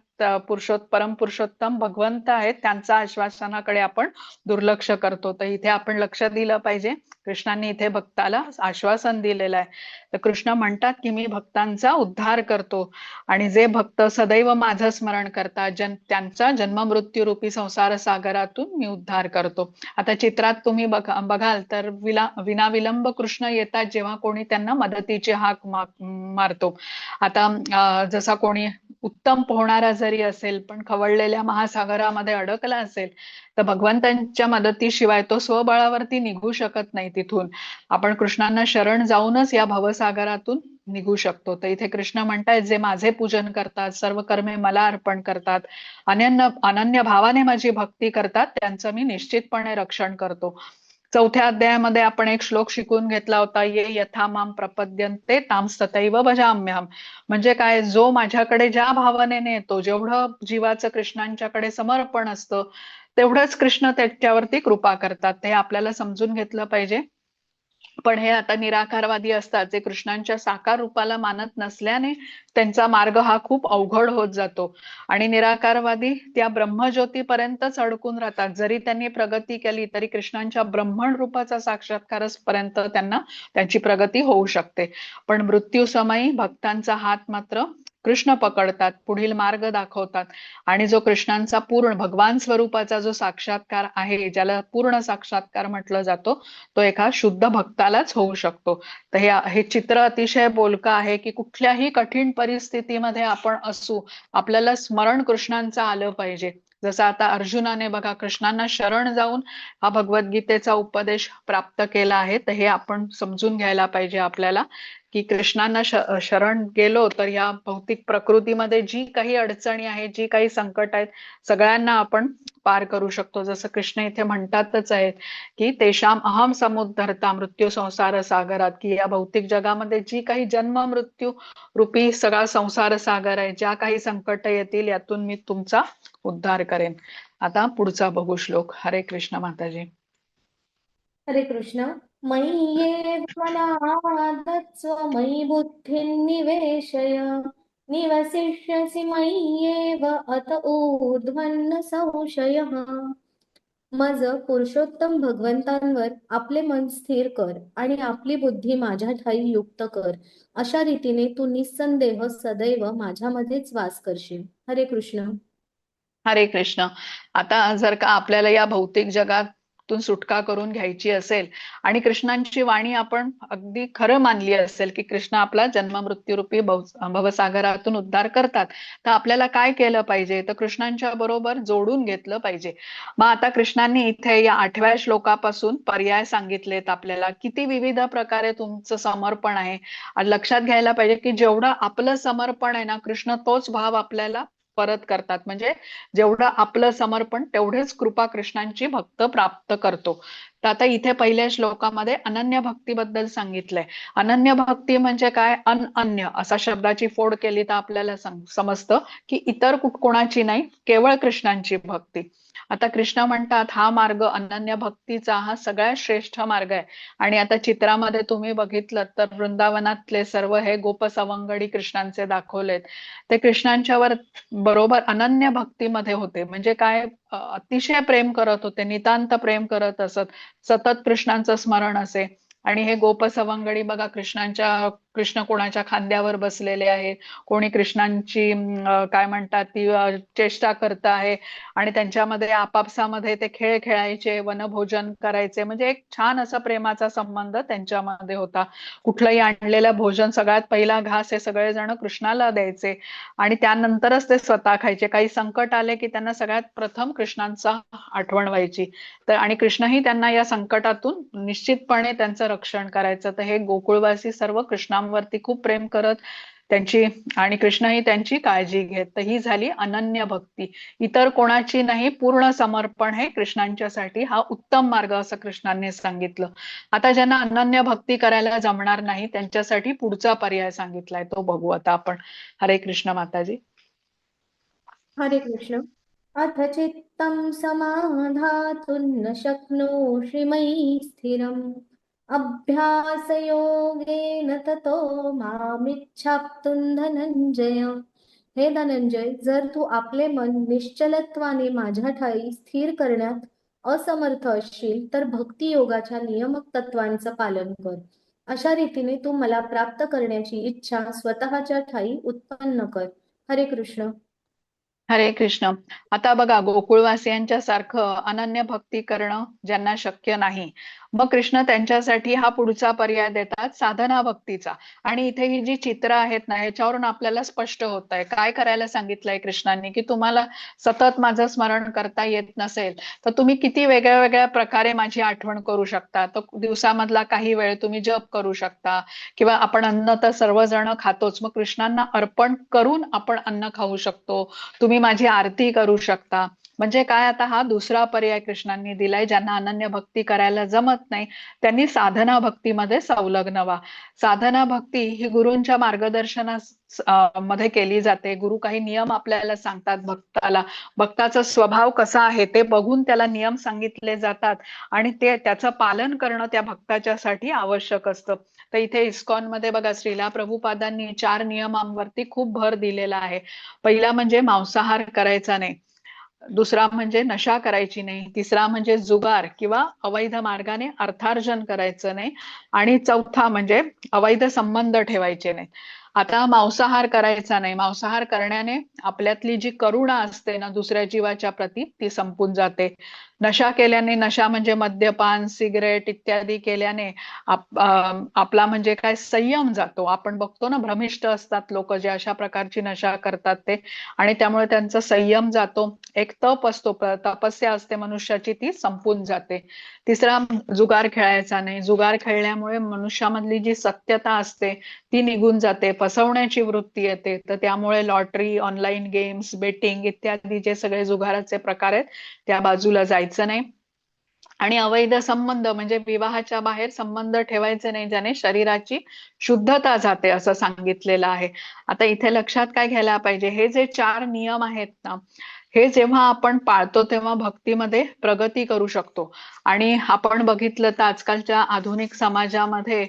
परम पुरुषोत्तम भगवंत आहेत त्यांच्या आश्वासनाकडे आपण दुर्लक्ष करतो. तर इथे आपण लक्ष दिलं पाहिजे. कृष्णांनी इथे भक्ताला आश्वासन दिलेलं आहे. तर कृष्ण म्हणतात की मी भक्तांचा उद्धार करतो आणि जे भक्त सदैव माझं स्मरण करतात त्यांचा जन्म मृत्यू रूपी संसार सागरातून मी उद्धार करतो. आता चित्रात तुम्ही बघाल तर विनाविलंब कृष्ण येतात जेव्हा कोणी त्यांना मदतीची हाक मारतो. आता जसा कोणी उत्तम पोहणारा जरी असेल पण खवळलेल्या महासागरामध्ये अडकला असेल तर भगवंतांच्या मदतीशिवाय तो स्वबळावरती निघू शकत नाही तिथून. आपण कृष्णांना शरण जाऊनच या भवसागरातून निघू शकतो. तर इथे कृष्ण म्हणतायत जे माझे पूजन करतात, सर्व कर्मे मला अर्पण करतात, अनन्य भावाने माझी भक्ती करतात त्यांचं मी निश्चितपणे रक्षण करतो. चौथ्या अध्यायामध्ये आपण एक श्लोक शिकून घेतला होता, ये यथा माम प्रपद्यन्ते तां तथैव भजाम्यहम. म्हणजे काय, जो माझ्याकडे ज्या भावनेने येतो, जेवढं जीवाचं कृष्णांच्याकडे समर्पण असतं तेवढंच कृष्ण त्याच्यावरती कृपा करतात. ते आपल्याला समजून घेतलं पाहिजे. पण हे आता निराकारवादी असतात, जे कृष्णांच्या साकार रूपाला मानत नसल्याने त्यांचा मार्ग हा खूप अवघड होत जातो. आणि निराकारवादी त्या ब्रह्मज्योतीपर्यंतच अडकून राहतात. जरी त्यांनी प्रगती केली तरी कृष्णांच्या ब्रह्मण रूपाचा साक्षात्कारच पर्यंत त्यांना त्यांची प्रगती होऊ शकते. पण मृत्यू समयी भक्तांचा हात मात्र कृष्ण पकडतात, पुढील मार्ग दाखवतात. आणि जो कृष्णांचा पूर्ण भगवान स्वरूपाचा जो साक्षात्कार आहे, ज्याला पूर्ण साक्षात्कार म्हटलं जातो, तो एका शुद्ध भक्तालाच होऊ शकतो. तर हे चित्र अतिशय बोलकं आहे, की कुठल्याही कठीण परिस्थितीमध्ये आपण असू, आपल्याला स्मरण कृष्णांचं आलं पाहिजे. जसं आता अर्जुनाने बघा कृष्णांना शरण जाऊन हा भगवद्गीतेचा उपदेश प्राप्त केला आहे. तर हे आपण समजून घ्यायला पाहिजे आपल्याला, की कृष्णांना शरण गेलो तर या भौतिक प्रकृतीमध्ये जी काही अडचणी आहेत, जी काही संकट आहेत, सगळ्यांना आपण पार करू शकतो. जसं कृष्ण इथे म्हणतातच आहेत, की तेषाम अहम समुद्धरता मृत्यू संसार सागरात, की या भौतिक जगामध्ये जी काही जन्म मृत्यू रूपी सगळा संसार सागर आहे, ज्या काही संकट येतील यातून मी तुमचा उद्धार करेन. आता पुढचा बघू श्लोक. हरे कृष्ण माताजी. हरे कृष्ण. मय्येव मनाधत्स्व मयि बुद्धिं निवेशय निवसिष्यसि मय्येव अत ऊर्ध्वन्न संशयः. मज पुरुषोत्तम भगवंतांवर आपले मन स्थिर कर आणि आपली बुद्धी माझ्या ठायी युक्त कर. अशा रीतीने तू निस्संदेह सदैव माझ्यामध्येच वास करशील. हरे कृष्ण. हरे कृष्ण. आता जर का आपल्याला या भौतिक जगातून सुटका करून घ्यायची असेल आणि कृष्णांची वाणी आपण अगदी खरं मानली असेल, की कृष्ण आपला जन्म मृत्यूरूपी भवसागरातून उद्धार करतात, तर आपल्याला काय केलं पाहिजे, तर कृष्णांच्या बरोबर जोडून घेतलं पाहिजे. मग आता कृष्णांनी इथे या 8व्या श्लोकापासून पर्याय सांगितलेत आपल्याला. किती विविध प्रकारे तुमचं समर्पण आहे. आणि लक्षात घ्यायला पाहिजे, की जेवढं आपलं समर्पण आहे ना, कृष्ण तोच भाव आपल्याला परत करतात. म्हणजे जेवढं आपलं समर्पण तेवढेच कृपा कृष्णांची भक्त प्राप्त करतो. तर आता इथे पहिल्या श्लोकामध्ये अनन्य भक्तीबद्दल सांगितलंय. अनन्य भक्ती म्हणजे काय, अनन्य असा शब्दाची फोड केली तर आपल्याला समजतं, की इतर कोणाची नाही, केवळ कृष्णांची भक्ती. आता कृष्ण म्हणतात हा मार्ग अनन्य भक्तीचा हा सगळ्यात श्रेष्ठ मार्ग आहे. आणि आता चित्रामध्ये तुम्ही बघितलं तर वृंदावनातले सर्व हे गोप सवंगडी कृष्णांचे दाखवलेत. ते कृष्णांच्यावर बरोबर अनन्य भक्तीमध्ये होते. म्हणजे काय, अतिशय प्रेम करत होते, नितांत प्रेम करत असत, सतत कृष्णांचं स्मरण असे. आणि हे गोप सवंगडी बघा, कृष्ण कोणाच्या खांद्यावर बसलेले आहेत, कोणी कृष्णांची काय म्हणतात ती चेष्टा करत आहे. आणि त्यांच्यामध्ये आपापसामध्ये ते खेळ खेळायचे, वनभोजन करायचे. म्हणजे एक छान असा प्रेमाचा संबंध त्यांच्यामध्ये होता. कुठलंही आणलेलं भोजन सगळ्यात पहिला घास हे सगळेजण कृष्णाला द्यायचे आणि त्यानंतरच ते स्वतः खायचे. काही संकट आले की त्यांना सगळ्यात प्रथम कृष्णांचा आठवण व्हायची. तर आणि कृष्णही त्यांना या संकटातून निश्चितपणे त्यांचं रक्षण करायचं. तर हे गोकुळवासी सर्व कृष्णांवरती खूप प्रेम करत त्यांची, आणि कृष्णही त्यांची काळजी घेत. तर ही झाली अनन्य भक्ती. इतर कोणाची नाही, पूर्ण समर्पण हे कृष्णांच्यासाठी हा उत्तम मार्ग असं कृष्णांनी सांगितलं. आता ज्यांना अनन्य भक्ती करायला जमणार नाही त्यांच्यासाठी पुढचा पर्याय सांगितलाय, तो बघू आता आपण. हरे कृष्ण माताजी. हरे कृष्ण. अथ चित्तं समाधातुं न शक्नोषि मयि स्थिरम् अभ्यासयोगेन ततो मामिच्छाप्तुं धनंजय. हे धनंजय, जर तू आपले मन निश्चलत्वाने माझ्या ठायी स्थिर करण्यात असमर्थ असशील तर भक्ती योगाच्या नियमक तत्वांचं पालन कर. अशा रीतीने तू मला प्राप्त करण्याची इच्छा स्वतःच्या ठायी उत्पन्न कर. हरे कृष्ण. हरे कृष्ण. आता बघा, गोकुळवासियांच्या सारखं अनन्य भक्ती करणं ज्यांना शक्य नाही, मग कृष्ण त्यांच्यासाठी हा पुढचा पर्याय देतात, साधना भक्तीचा. आणि इथे ही जी चित्र आहेत ना, ह्याच्यावरून आपल्याला स्पष्ट होत आहे काय करायला सांगितलंय कृष्णांनी, की तुम्हाला सतत माझं स्मरण करता येत नसेल तर तुम्ही किती वेगळ्या वेगळ्या प्रकारे माझी आठवण करू शकता. तर दिवसामधला काही वेळ तुम्ही जप करू शकता, किंवा आपण अन्न तर सर्वजण खातोच, मग कृष्णांना अर्पण करून आपण अन्न खाऊ शकतो. तुम्ही माझी आरती करू शकता. म्हणजे काय, आता हा दुसरा पर्याय कृष्णांनी दिलाय. ज्यांना अनन्य भक्ती करायला जमत नाही त्यांनी साधना भक्तीमध्ये संलग्न व्हा. साधना भक्ती ही गुरूंच्या मध्ये केली जाते. गुरु काही नियम आपल्याला सांगतात. भक्ताचा स्वभाव कसा आहे ते बघून त्याला नियम सांगितले जातात आणि त्याचं पालन करणं त्या भक्ताच्यासाठी आवश्यक असतं. तर इथे इस्कॉन मध्ये बघा, श्रीला प्रभुपादांनी 4 नियमांवरती खूप भर दिलेला आहे. पहिला म्हणजे मांसाहार करायचा नाही, दुसरा म्हणजे नशा करायची नाही, तिसरा म्हणजे जुगार किंवा अवैध मार्गाने अर्थार्जन करायचं नाही, आणि चौथा म्हणजे अवैध संबंध ठेवायचे नाही. आता मांसाहार करायचा नाही. मांसाहार करण्याने आपल्यातली जी करुणा असते ना दुसऱ्या जीवाच्या प्रती ती संपून जाते. नशा केल्याने, नशा म्हणजे मद्यपान, सिगरेट इत्यादी केल्याने आपला म्हणजे काय संयम जातो. आपण बघतो ना, भ्रमिष्ट असतात लोक जे अशा प्रकारची नशा करतात ते, आणि त्यामुळे त्यांचा संयम जातो. एक तप असतो, तपस्या असते मनुष्याची, ती संपून जाते. तिसरा, जुगार खेळायचा नाही. जुगार खेळल्यामुळे मनुष्यामधली जी सत्यता असते ती निघून जाते, फसवण्याची वृत्ती येते. तर त्यामुळे लॉटरी, ऑनलाईन गेम्स, बेटिंग इत्यादी जे सगळे जुगाराचे प्रकार आहेत त्या बाजूला जायचं नाही. आणि अवैध संबंध म्हणजे विवाहाच्या बाहेर संबंध ठेवायचे नाही, ज्याने शरीराची शुद्धता जाते असं सांगितलेलं आहे. आता इथे लक्षात काय घ्यायला पाहिजे, हे जे 4 नियम आहेत ना, हे जेव्हा आपण पाळतो तेव्हा भक्तीमध्ये प्रगती करू शकतो. आणि आपण बघितलं तर आजकालच्या आधुनिक समाजामध्ये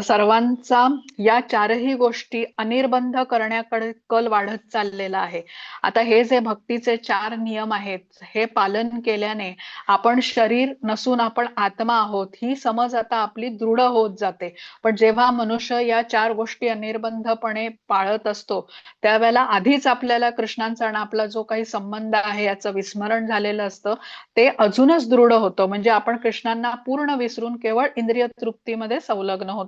सर्वांचा या 4ही गोष्टी अनिर्बंध करण्याकडे कल वाढत चाललेला आहे. आता हे जे भक्तीचे 4 नियम आहेत हे पालन केल्याने आपण शरीर नसून आपण आत्मा आहोत ही समज आता आपली दृढ होत जाते. पण जेव्हा मनुष्य या 4 गोष्टी अनिर्बंधपणे पाळत असतो त्यावेळेला आधीच आपल्याला कृष्णांचा आणि आपला जो काही संबंध आहे याचं विस्मरण झालेलं असतं, ते अजूनच दृढ होतं. म्हणजे आपण कृष्णांना पूर्ण विसरून केवळ इंद्रिय तृप्तीमध्ये संलग्न होतो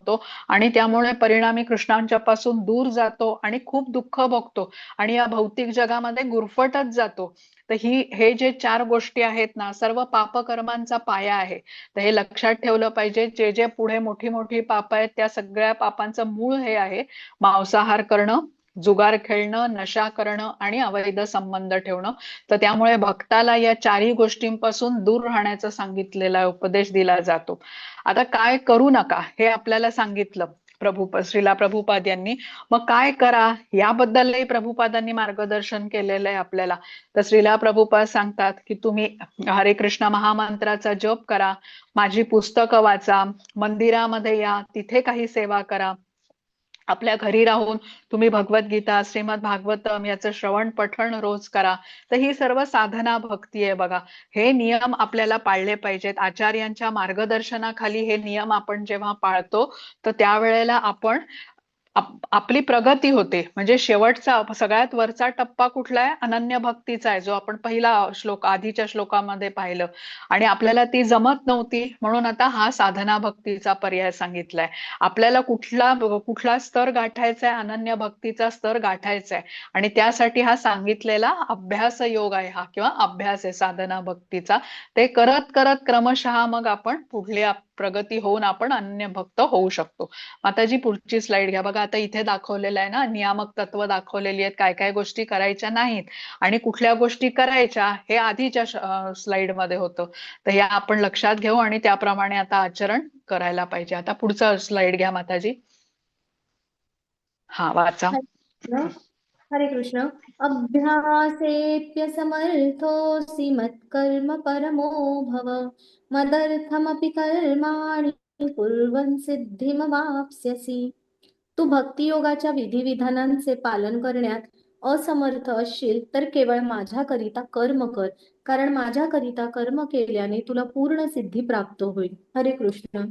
आणि त्यामुळे परिणामी कृष्णांच्या पासून दूर जातो आणि खूप दुःख भोगतो आणि या भौतिक जगामध्ये गुरफटत जातो. तर हे जे 4 गोष्टी आहेत ना, सर्व पापकर्मांचा पाया आहे. तर हे लक्षात ठेवलं पाहिजे. जे जे पुढे मोठी मोठी पाप आहेत त्या सगळ्या पापांचं मूळ हे आहे मांसाहार करणं, जुगार खेळणं, नशा करणं आणि अवैध संबंध ठेवणं. तर त्यामुळे भक्ताला या 4ही गोष्टींपासून दूर राहण्याचा सांगितलेला उपदेश दिला जातो. आता काय करू नका हे आपल्याला सांगितलं श्रीला प्रभुपाद यांनी. मग काय करा याबद्दलही प्रभुपादांनी मार्गदर्शन केलेलं आहे आपल्याला. तर श्रीला प्रभुपाद सांगतात की तुम्ही हरे कृष्ण महामंत्राचा जप करा, माझी पुस्तकं वाचा, मंदिरामध्ये या, तिथे काही सेवा करा, आपल्या घरी राहून तुम्ही भगवद्गीता, श्रीमद भागवतम याचं श्रवण पठण रोज करा. तर ही सर्व साधना भक्ती आहे बघा. हे नियम आपल्याला पाळले पाहिजेत. आचार्यांच्या मार्गदर्शनाखाली हे नियम आपण जेव्हा पाळतो तर त्यावेळेला आपण आपली प्रगती होते. म्हणजे शेवटचा सगळ्यात वरचा टप्पा कुठला आहे, अनन्य भक्तीचा आहे, जो आपण पहिला आधीच्या श्लोकामध्ये पाहिलं. आणि आपल्याला ती जमत नव्हती म्हणून आता हा साधना भक्तीचा पर्याय सांगितलाय. आपल्याला कुठला स्तर गाठायचा आहे, अनन्य भक्तीचा स्तर गाठायचा आहे, आणि त्यासाठी हा सांगितलेला अभ्यास योग आहे हा, किंवा अभ्यास आहे साधना भक्तीचा. ते करत करत क्रमशः मग आपण पुढली प्रगती होऊन आपण अनन्य भक्त होऊ शकतो. माताजी पुढची स्लाइड घ्या. बघा आता इथे दाखवलेलं आहे ना, नियामक तत्व दाखवलेली आहेत, काय काय गोष्टी करायच्या नाहीत आणि कुठल्या गोष्टी करायच्या हे आधीच्या स्लाइड मध्ये होतं. तर या आपण लक्षात घेऊ आणि त्याप्रमाणे आता आचरण करायला पाहिजे. आता पुढचा स्लाइड घ्या माताजी. हा वाचा. हरे कृष्ण. अभ्यासेऽप्यसमर्थोऽसि मत्कर्म परमो भव, मदर्थमपि कर्माणि कुर्वन् सिद्धिमवाप्स्यसि. तू भक्तियोगाच्या विधिविधानांचे पालन करण्यात असमर्थ असशील तर केवळ माझ्याकरिता कर्म कर, कारण माझ्याकरिता कर्म केल्याने तुला पूर्ण सिद्धी प्राप्त होईल. हरे कृष्ण.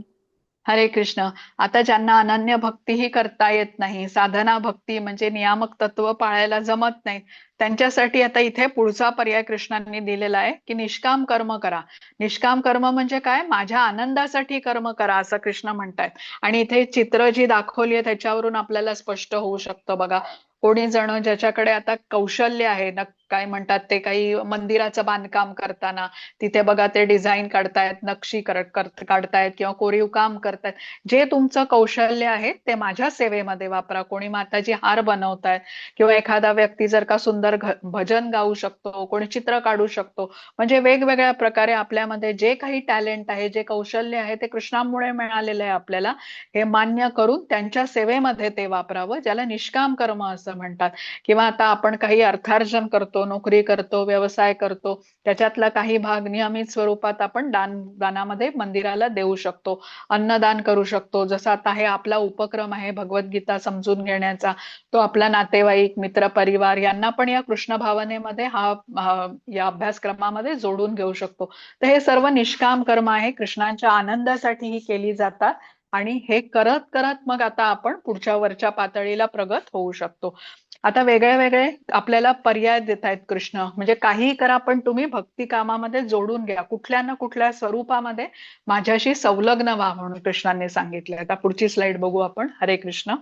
हरे कृष्ण. आता ज्यांना अनन्य भक्तीही करता येत नाही, साधना भक्ती म्हणजे नियामक तत्व पाळायला जमत नाही, त्यांच्यासाठी आता इथे पुढचा पर्याय कृष्णांनी दिलेला आहे की निष्काम कर्म करा. निष्काम कर्म म्हणजे काय, माझ्या आनंदासाठी कर्म करा असं कृष्ण म्हणतायत. आणि इथे चित्र जी दाखवली आहे त्याच्यावरून आपल्याला स्पष्ट होऊ शकतं बघा. कोणी जण ज्याच्याकडे आता कौशल्य आहे, काय म्हणतात ते, काही मंदिराचं बांधकाम करताना तिथे बघा ते डिझाईन काढतायत, नक्षी काढतायत किंवा कोरीव काम करतायत. जे तुमचं कौशल्य आहे ते माझ्या सेवेमध्ये वापरा. कोणी माताजी हार बनवतायत किंवा एखादा व्यक्ती जर का सुंदर भजन गाऊ शकतो, कोणी चित्र काढू शकतो. म्हणजे वेगवेगळ्या प्रकारे आपल्यामध्ये जे काही टॅलेंट आहे, जे कौशल्य आहे ते कृष्णामुळे मिळालेलं आहे आपल्याला, हे मान्य करून त्यांच्या सेवेमध्ये ते वापरावं, ज्याला निष्काम कर्म असं म्हणतात. किंवा आता आपण काही अर्थार्जन करतो, नोकरी करतो, व्यवसाय करतो, त्याच्यातला काही भाग नियमित स्वरूपात आपण दानामध्ये मंदिराला देऊ शकतो, अन्नदान करू शकतो. जसं आता हे आपला उपक्रम आहे भगवद्गीता समजून घेण्याचा, तो आपला नातेवाईक, मित्र, परिवार यांना पण या कृष्ण भावनेमध्ये या अभ्यासक्रमामध्ये जोडून घेऊ शकतो. तर हे सर्व निष्काम कर्म आहे, कृष्णांच्या आनंदासाठी ही केली जातात. आणि हे करत करत मग आता आपण पुढच्या वरच्या पातळीला प्रगत होऊ शकतो. आता वेगळे वेगळे आपल्याला पर्याय देत आहेत कृष्ण, म्हणजे काहीही करा पण तुम्ही भक्ती कामामध्ये जोडून घ्या, कुठल्या ना कुठल्या स्वरूपामध्ये माझ्याशी संलग्न व्हा म्हणून कृष्णांनी सांगितलंय. आता पुढची स्लाइड बघू आपण. हरे कृष्ण.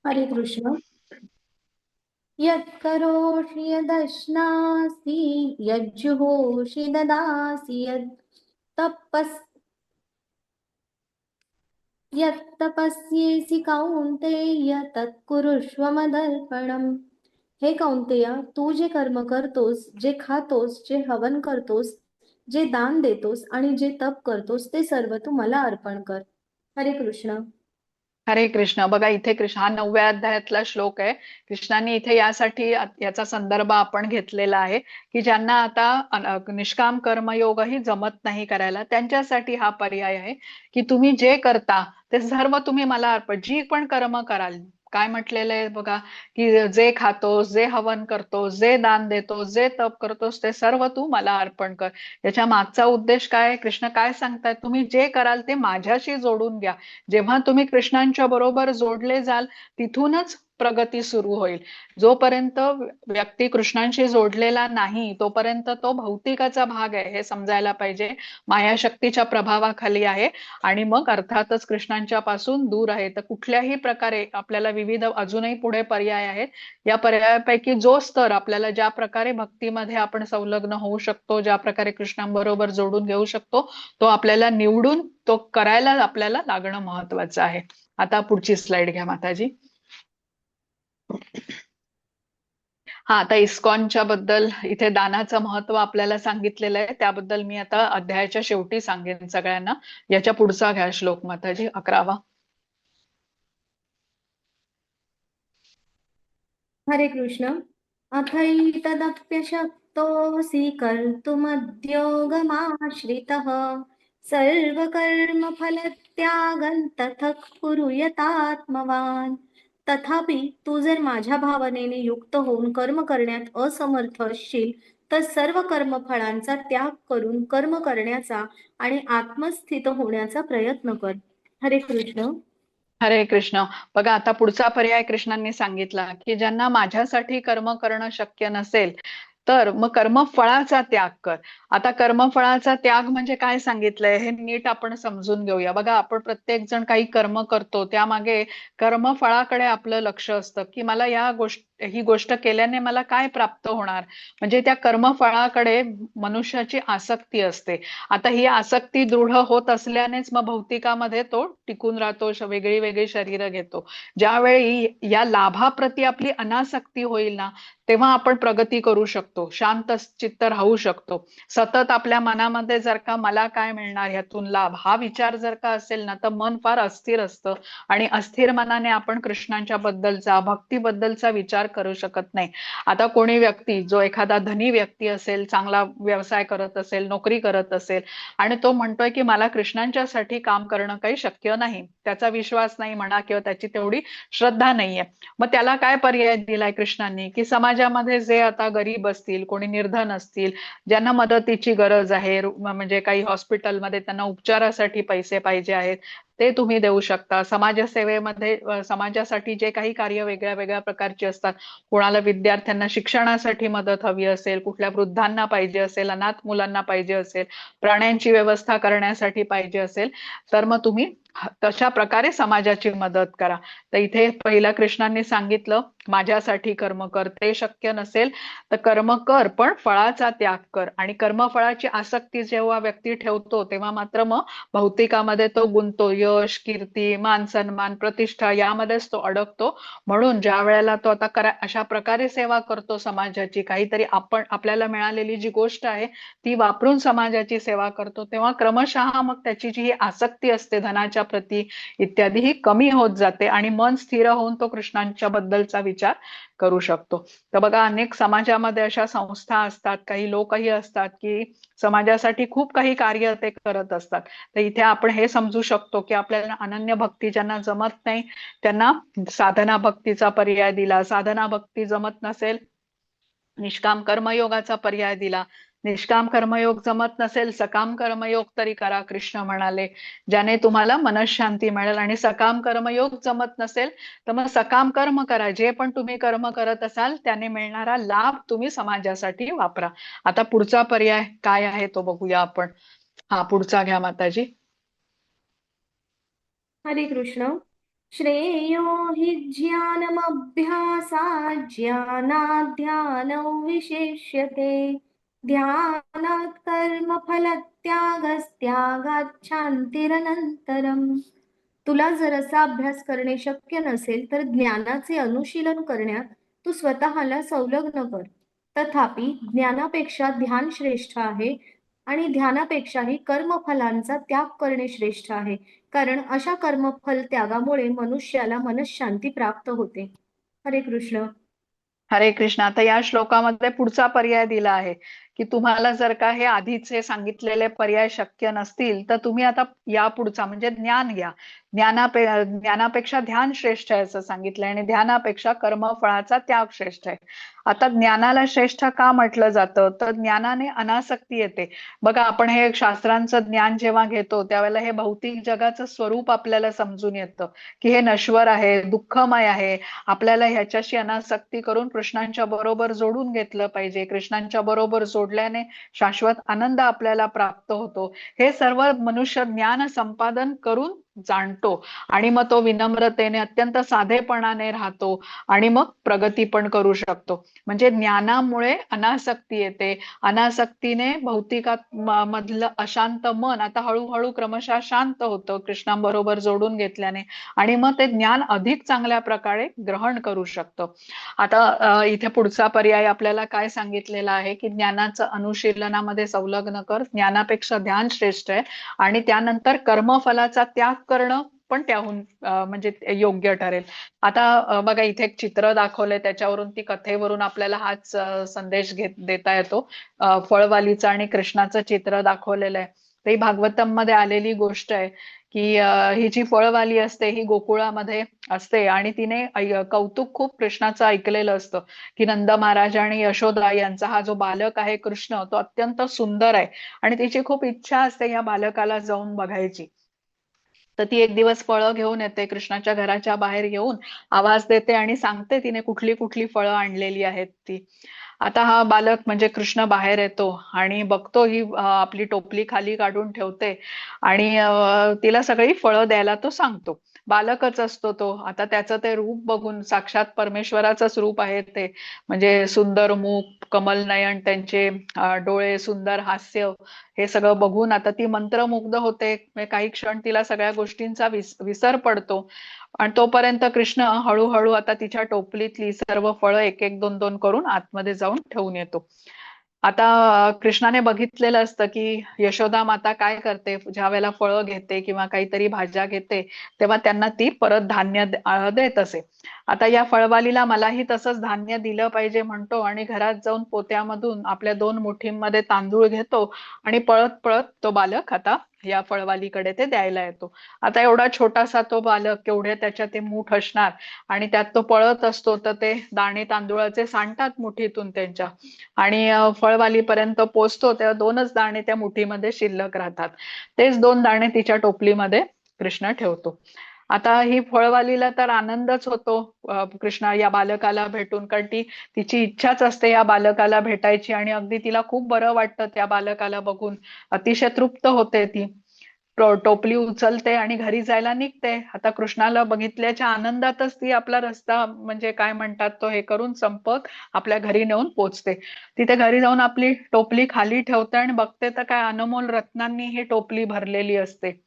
हरे कृष्ण. यत्करोषि यदश्नासि यज्जुहोषि ददासि यत्तपस्येसि कौन्तेय तत्कुरुष्व मदर्पणम्. हे कौन्तेय, तू जे कर्म करतोस, जे खातोस, जे हवन करतोस, जे दान देतोस आणि जे तप करतोस ते सर्व तू मला अर्पण कर. हरे कृष्ण. हरे कृष्ण. बघा इथे कृष्ण, हा 9व्या अध्यायातला श्लोक आहे. कृष्णाने इथे यासाठी याचा संदर्भ आपण घेतलेला आहे की ज्यांना आता निष्काम कर्मयोगही जमत नाही करायला, त्यांच्यासाठी हा पर्याय आहे की तुम्ही जे करता ते सर्व तुम्ही मला अर्पण, जी पण कर्म कराल. काय म्हटलेलं आहे बघा, की जे खातोस, जे हवन करतोस, जे दान देतोस, जे तप करतोस ते सर्व तू मला अर्पण कर. याच्या मागचा उद्देश काय, कृष्ण काय सांगतायत, तुम्ही जे कराल ते माझ्याशी जोडून घ्या. जेव्हा तुम्ही कृष्णांच्या बरोबर जोडले जाल, तिथूनच प्रगती सुरू होईल. जोपर्यंत व्यक्ती कृष्णांशी जोडलेला नाही तोपर्यंत तो भौतिकाचा भाग आहे हे समजायला पाहिजे, मायाशक्तीच्या प्रभावाखाली आहे आणि मग अर्थातच कृष्णांच्या पासून दूर आहे. तर कुठल्याही प्रकारे आपल्याला विविध अजूनही पुढे पर्याय आहेत. या पर्यायापैकी जो स्तर आपल्याला, ज्या प्रकारे भक्तीमध्ये आपण संलग्न होऊ शकतो, ज्या प्रकारे कृष्णांबरोबर जोडून घेऊ शकतो, तो आपल्याला निवडून तो करायला आपल्याला लागणं महत्वाचं आहे. आता पुढची स्लाइड घ्या माताजी. हा, आता इस्कॉनच्या बद्दल इथे दानाचं महत्व आपल्याला सांगितलेलं आहे, त्याबद्दल मी आता अध्यायाच्या शेवटी सांगेन सगळ्यांना. याच्या पुढचा घ्या श्लोक माताजी, 11वा. हरे कृष्ण. अथैतदप्यशक्तोऽसि कर्तुमद्योगमाश्रितः सर्वकर्मफलत्यागं ततः कुरु यतात्मवान्. तथापि तू जर माझ्या भावनेने युक्त होऊन कर्म करण्यात असमर्थ असशील तर सर्व कर्मफळांचा त्याग करून कर्म करण्याचा आणि आत्मस्थित होण्याचा प्रयत्न कर. हरे कृष्ण. हरे कृष्ण. बघा आता पुढचा पर्याय कृष्णांनी सांगितला की ज्यांना माझ्यासाठी कर्म करणं शक्य नसेल तर मग कर्मफळाचा त्याग कर. आता कर्मफळाचा त्याग म्हणजे काय सांगितलंय हे नीट आपण समजून घेऊया. बघा आपण प्रत्येक जण काही कर्म करतो, त्यामागे कर्मफळाकडे आपलं लक्ष असतं की मला ही गोष्ट केल्याने मला काय प्राप्त होणार, म्हणजे त्या कर्मफळाकडे मनुष्याची आसक्ती असते. आता ही आसक्ती दृढ होत असल्यानेच मग भौतिकामध्ये तो टिकून राहतो, वेगळी वेगळी शरीर घेतो. ज्यावेळी या लाभाप्रती आपली अनासक्ती होईल ना, तेव्हा आपण प्रगती करू शकतो, शांत चित्त राहू शकतो. सतत आपल्या मनामध्ये जर का मला काय मिळणार ह्यातून लाभ हा विचार जर का असेल ना, तर मन फार अस्थिर असतं आणि अस्थिर मनाने आपण कृष्णांच्या बद्दलचा, भक्तीबद्दलचा विचार करू शकत नाही. आता कोणी व्यक्ती, जो एखादा धनी व्यक्ती असेल, चांगला व्यवसाय करत असेल, नोकरी करत असेल आणि तो म्हणतोय की मला कृष्णांच्यासाठी काम करणं काही शक्य नाही, त्याचा विश्वास नाही म्हणा किंवा त्याची तेवढी श्रद्धा नाहीये, मग त्याला काय पर्याय दिलाय कृष्णांनी, की समाजामध्ये जे आता गरीब असतील, कोणी निर्धन असतील, ज्यांना मदतीची गरज आहे, म्हणजे काही हॉस्पिटलमध्ये त्यांना उपचारासाठी पैसे पाहिजे आहेत, ते तुम्ही देऊ शकता. समाजसेवेमध्ये समाजासाठी जे काही कार्य वेगळ्या वेगळ्या प्रकारची असतात, कोणाला विद्यार्थ्यांना शिक्षणासाठी मदत हवी असेल, कुठल्या वृद्धांना पाहिजे असेल, अनाथ मुलांना पाहिजे असेल, प्राण्यांची व्यवस्था करण्यासाठी पाहिजे असेल, तर मग तुम्ही तशा प्रकारे समाजाची मदत करा. तर इथे पहिल्या कृष्णांनी सांगितलं, माझ्यासाठी कर्म कर. ते शक्य नसेल तर कर्म कर, पण फळाचा त्याग कर. आणि कर्मफळाची आसक्ती जेव्हा व्यक्ती ठेवतो तेव्हा मात्र मग भौतिकामध्ये तो गुंततो. यश, कीर्ती, मान सन्मान, प्रतिष्ठा यामध्येच तो अडकतो. म्हणून ज्या वेळेला तो आता अशा प्रकारे सेवा करतो समाजाची, काहीतरी आपल्याला मिळालेली जी गोष्ट आहे ती वापरून समाजाची सेवा करतो, तेव्हा क्रमशः मग त्याची जी आसक्ती असते धनाच्या प्रती इत्यादी ही कमी होत जाते आणि मन स्थिर होऊन तो कृष्णांच्या बद्दलचा विचार करू शकतो. तर बघा, अनेक समाजामध्ये अशा संस्था असतात, काही लोकही असतात की समाजासाठी खूप काही कार्य ते करत असतात. तर इथे आपण हे समजू शकतो की आपल्याला अनन्य भक्ती ज्यांना जमत नाही त्यांना साधना भक्तीचा पर्याय दिला. साधना भक्ती जमत नसेल, निष्काम कर्मयोगाचा पर्याय दिला. निष्काम कर्मयोग जमत नसेल, सकाम कर्मयोग तरी करा, कृष्ण म्हणाले, ज्याने तुम्हाला मनःशांती मिळेल. आणि सकाम कर्मयोग जमत नसेल तर मग सकाम कर्म करा. जे पण तुम्ही कर्म करत असाल त्याने मिळणारा लाभ तुम्ही समाजासाठी वापरा. आता पुढचा पर्याय काय आहे तो बघूया आपण. हा पुढचा घ्या माताजी. हरे कृष्ण. श्रेयो हि ज्ञानमभ्यासात् ज्ञानात् ध्यानौ विशिष्यते ध्यानात् कर्मफलत्यागस्त्यागात् शान्तिरनन्तरम्. तुला जर असा अभ्यास करणे शक्य नसेल तर ज्ञानाचे अनुशीलन करण्यात तू स्वतःला संलग्न कर. तथापि ज्ञानापेक्षा ध्यान श्रेष्ठ आहे आणि ध्यानापेक्षाही कर्मफलांचा त्याग करणे श्रेष्ठ आहे, कारण अशा कर्मफल त्यागामुळे मनुष्याला मनःशांती प्राप्त होते. हरे कृष्ण. हरे कृष्ण. आता या श्लोकामध्ये पुढचा पर्याय दिला आहे की तुम्हाला जर का हे आधीचे सांगितलेले पर्याय शक्य नसतील तर तुम्ही आता या पुढचा म्हणजे ज्ञान घ्या. ज्ञानापेक्षा ध्यान श्रेष्ठ आहे असं सांगितलंय आणि ध्यानापेक्षा कर्मफळाचा त्याग श्रेष्ठ आहे. आता ज्ञानाला श्रेष्ठ का म्हटलं जातं तर ज्ञानाने अनासक्ती येते. बघा, आपण हे शास्त्रांचं ज्ञान जेव्हा घेतो त्यावेळेला हे भौतिक जगाचं स्वरूप आपल्याला समजून येतं की हे नश्वर आहे, दुःखमय आहे. आपल्याला ह्याच्याशी अनासक्ती करून कृष्णांच्या बरोबर जोडून घेतलं पाहिजे. कृष्णांच्या बरोबर जोडल्याने शाश्वत आनंद आपल्याला प्राप्त होतो. हे सर्व मनुष्य ज्ञान संपादन करून जाणतो आणि मग तो विनम्रतेने अत्यंत साधेपणाने राहतो आणि मग प्रगती पण करू शकतो. म्हणजे ज्ञानामुळे अनासक्ती येते. अनासक्तीने भौतिकात मधलं अशांत मन आता हळूहळू क्रमशः शांत होतं कृष्णांबरोबर जोडून घेतल्याने आणि मग ते ज्ञान अधिक चांगल्या प्रकारे ग्रहण करू शकतं. आता इथे पुढचा पर्याय आपल्याला काय सांगितलेला आहे की ज्ञानाचं अनुशीलनामध्ये संलग्न कर. ज्ञानापेक्षा ध्यान श्रेष्ठ आहे आणि त्यानंतर कर्मफलाचा त्याग करणं पण त्याहून म्हणजे योग्य ठरेल. आता बघा, इथे एक चित्र दाखवलंय, त्याच्यावरून ती कथेवरून आपल्याला हाच संदेश देता येतो. फळवालीचं आणि कृष्णाचं चित्र दाखवलेलं आहे. ते भागवतम मध्ये आलेली गोष्ट आहे की ही जी फळवाली असते ही गोकुळामध्ये असते आणि तिने कौतुक खूप कृष्णाचं ऐकलेलं असतं की नंद महाराज आणि यशोदा यांचा हा जो बालक आहे कृष्ण तो अत्यंत सुंदर आहे आणि तिची खूप इच्छा असते या बालकाला जाऊन बघायची. तर ती एक दिवस फळं घेऊन येते, कृष्णाच्या घराच्या बाहेर येऊन आवाज देते आणि सांगते तिने कुठली कुठली फळं आणलेली आहेत ती. आता हा बालक म्हणजे कृष्ण बाहेर येतो आणि बघतो ही आपली टोपली खाली काढून ठेवते आणि तिला सगळी फळं द्यायला तो सांगतो. बालकच असतो तो. आता त्याचं ते रूप बघून साक्षात परमेश्वराचंच रूप आहे ते. म्हणजे सुंदर मुख, कमल नयन त्यांचे, डोळे, सुंदर हास्य, हे सगळं बघून आता ती मंत्रमुग्ध होते. म्हणजे काही क्षण तिला सगळ्या गोष्टींचा विसर पडतो आणि तोपर्यंत कृष्ण हळूहळू आता तिच्या टोपलीतली सर्व फळं एक एक दोन दोन करून आतमध्ये जाऊन ठेवून येतो. आता कृष्णाने बघितलेलं असतं की यशोदा माता काय करते, ज्या वेळेला फळं घेते किंवा काहीतरी भाज्या घेते तेव्हा त्यांना ती परत धान्य देत असे. आता या फळवालीला मलाही तसंच धान्य दिलं पाहिजे म्हणतो आणि घरात जाऊन पोत्यामधून आपल्या 2 मुठींमध्ये तांदूळ घेतो आणि पळत पळत तो बालक आता या फळवालीकडे ते द्यायला येतो. आता एवढा छोटासा तो बालक, केवढे त्याच्या ते मूठ असणार आणि त्यात तो पळत असतो तर ते दाणे तांदूळाचे सांडतात मुठीतून त्यांच्या आणि फळवालीपर्यंत पोचतो तेव्हा 2च दाणे त्या मुठीमध्ये शिल्लक राहतात. तेच 2 दाणे तिच्या टोपलीमध्ये कृष्ण ठेवतो. आता ही फळवालीला तर आनंदच होतो कृष्ण या बालकाला भेटून, कारण तिची इच्छाच असते या बालकाला भेटायची आणि अगदी तिला खूप बरं वाटतं त्या बालकाला बघून. अतिशय तृप्त होते ती. टोपली उचलते आणि घरी जायला निघते. आता कृष्णाला बघितल्याच्या आनंदातच ती आपला रस्ता म्हणजे काय म्हणतात तो हे करून संपत आपल्या घरी नेऊन पोचते. तिथे घरी जाऊन आपली टोपली खाली ठेवते आणि बघते तर काय अनमोल रत्नांनी ही टोपली भरलेली असते.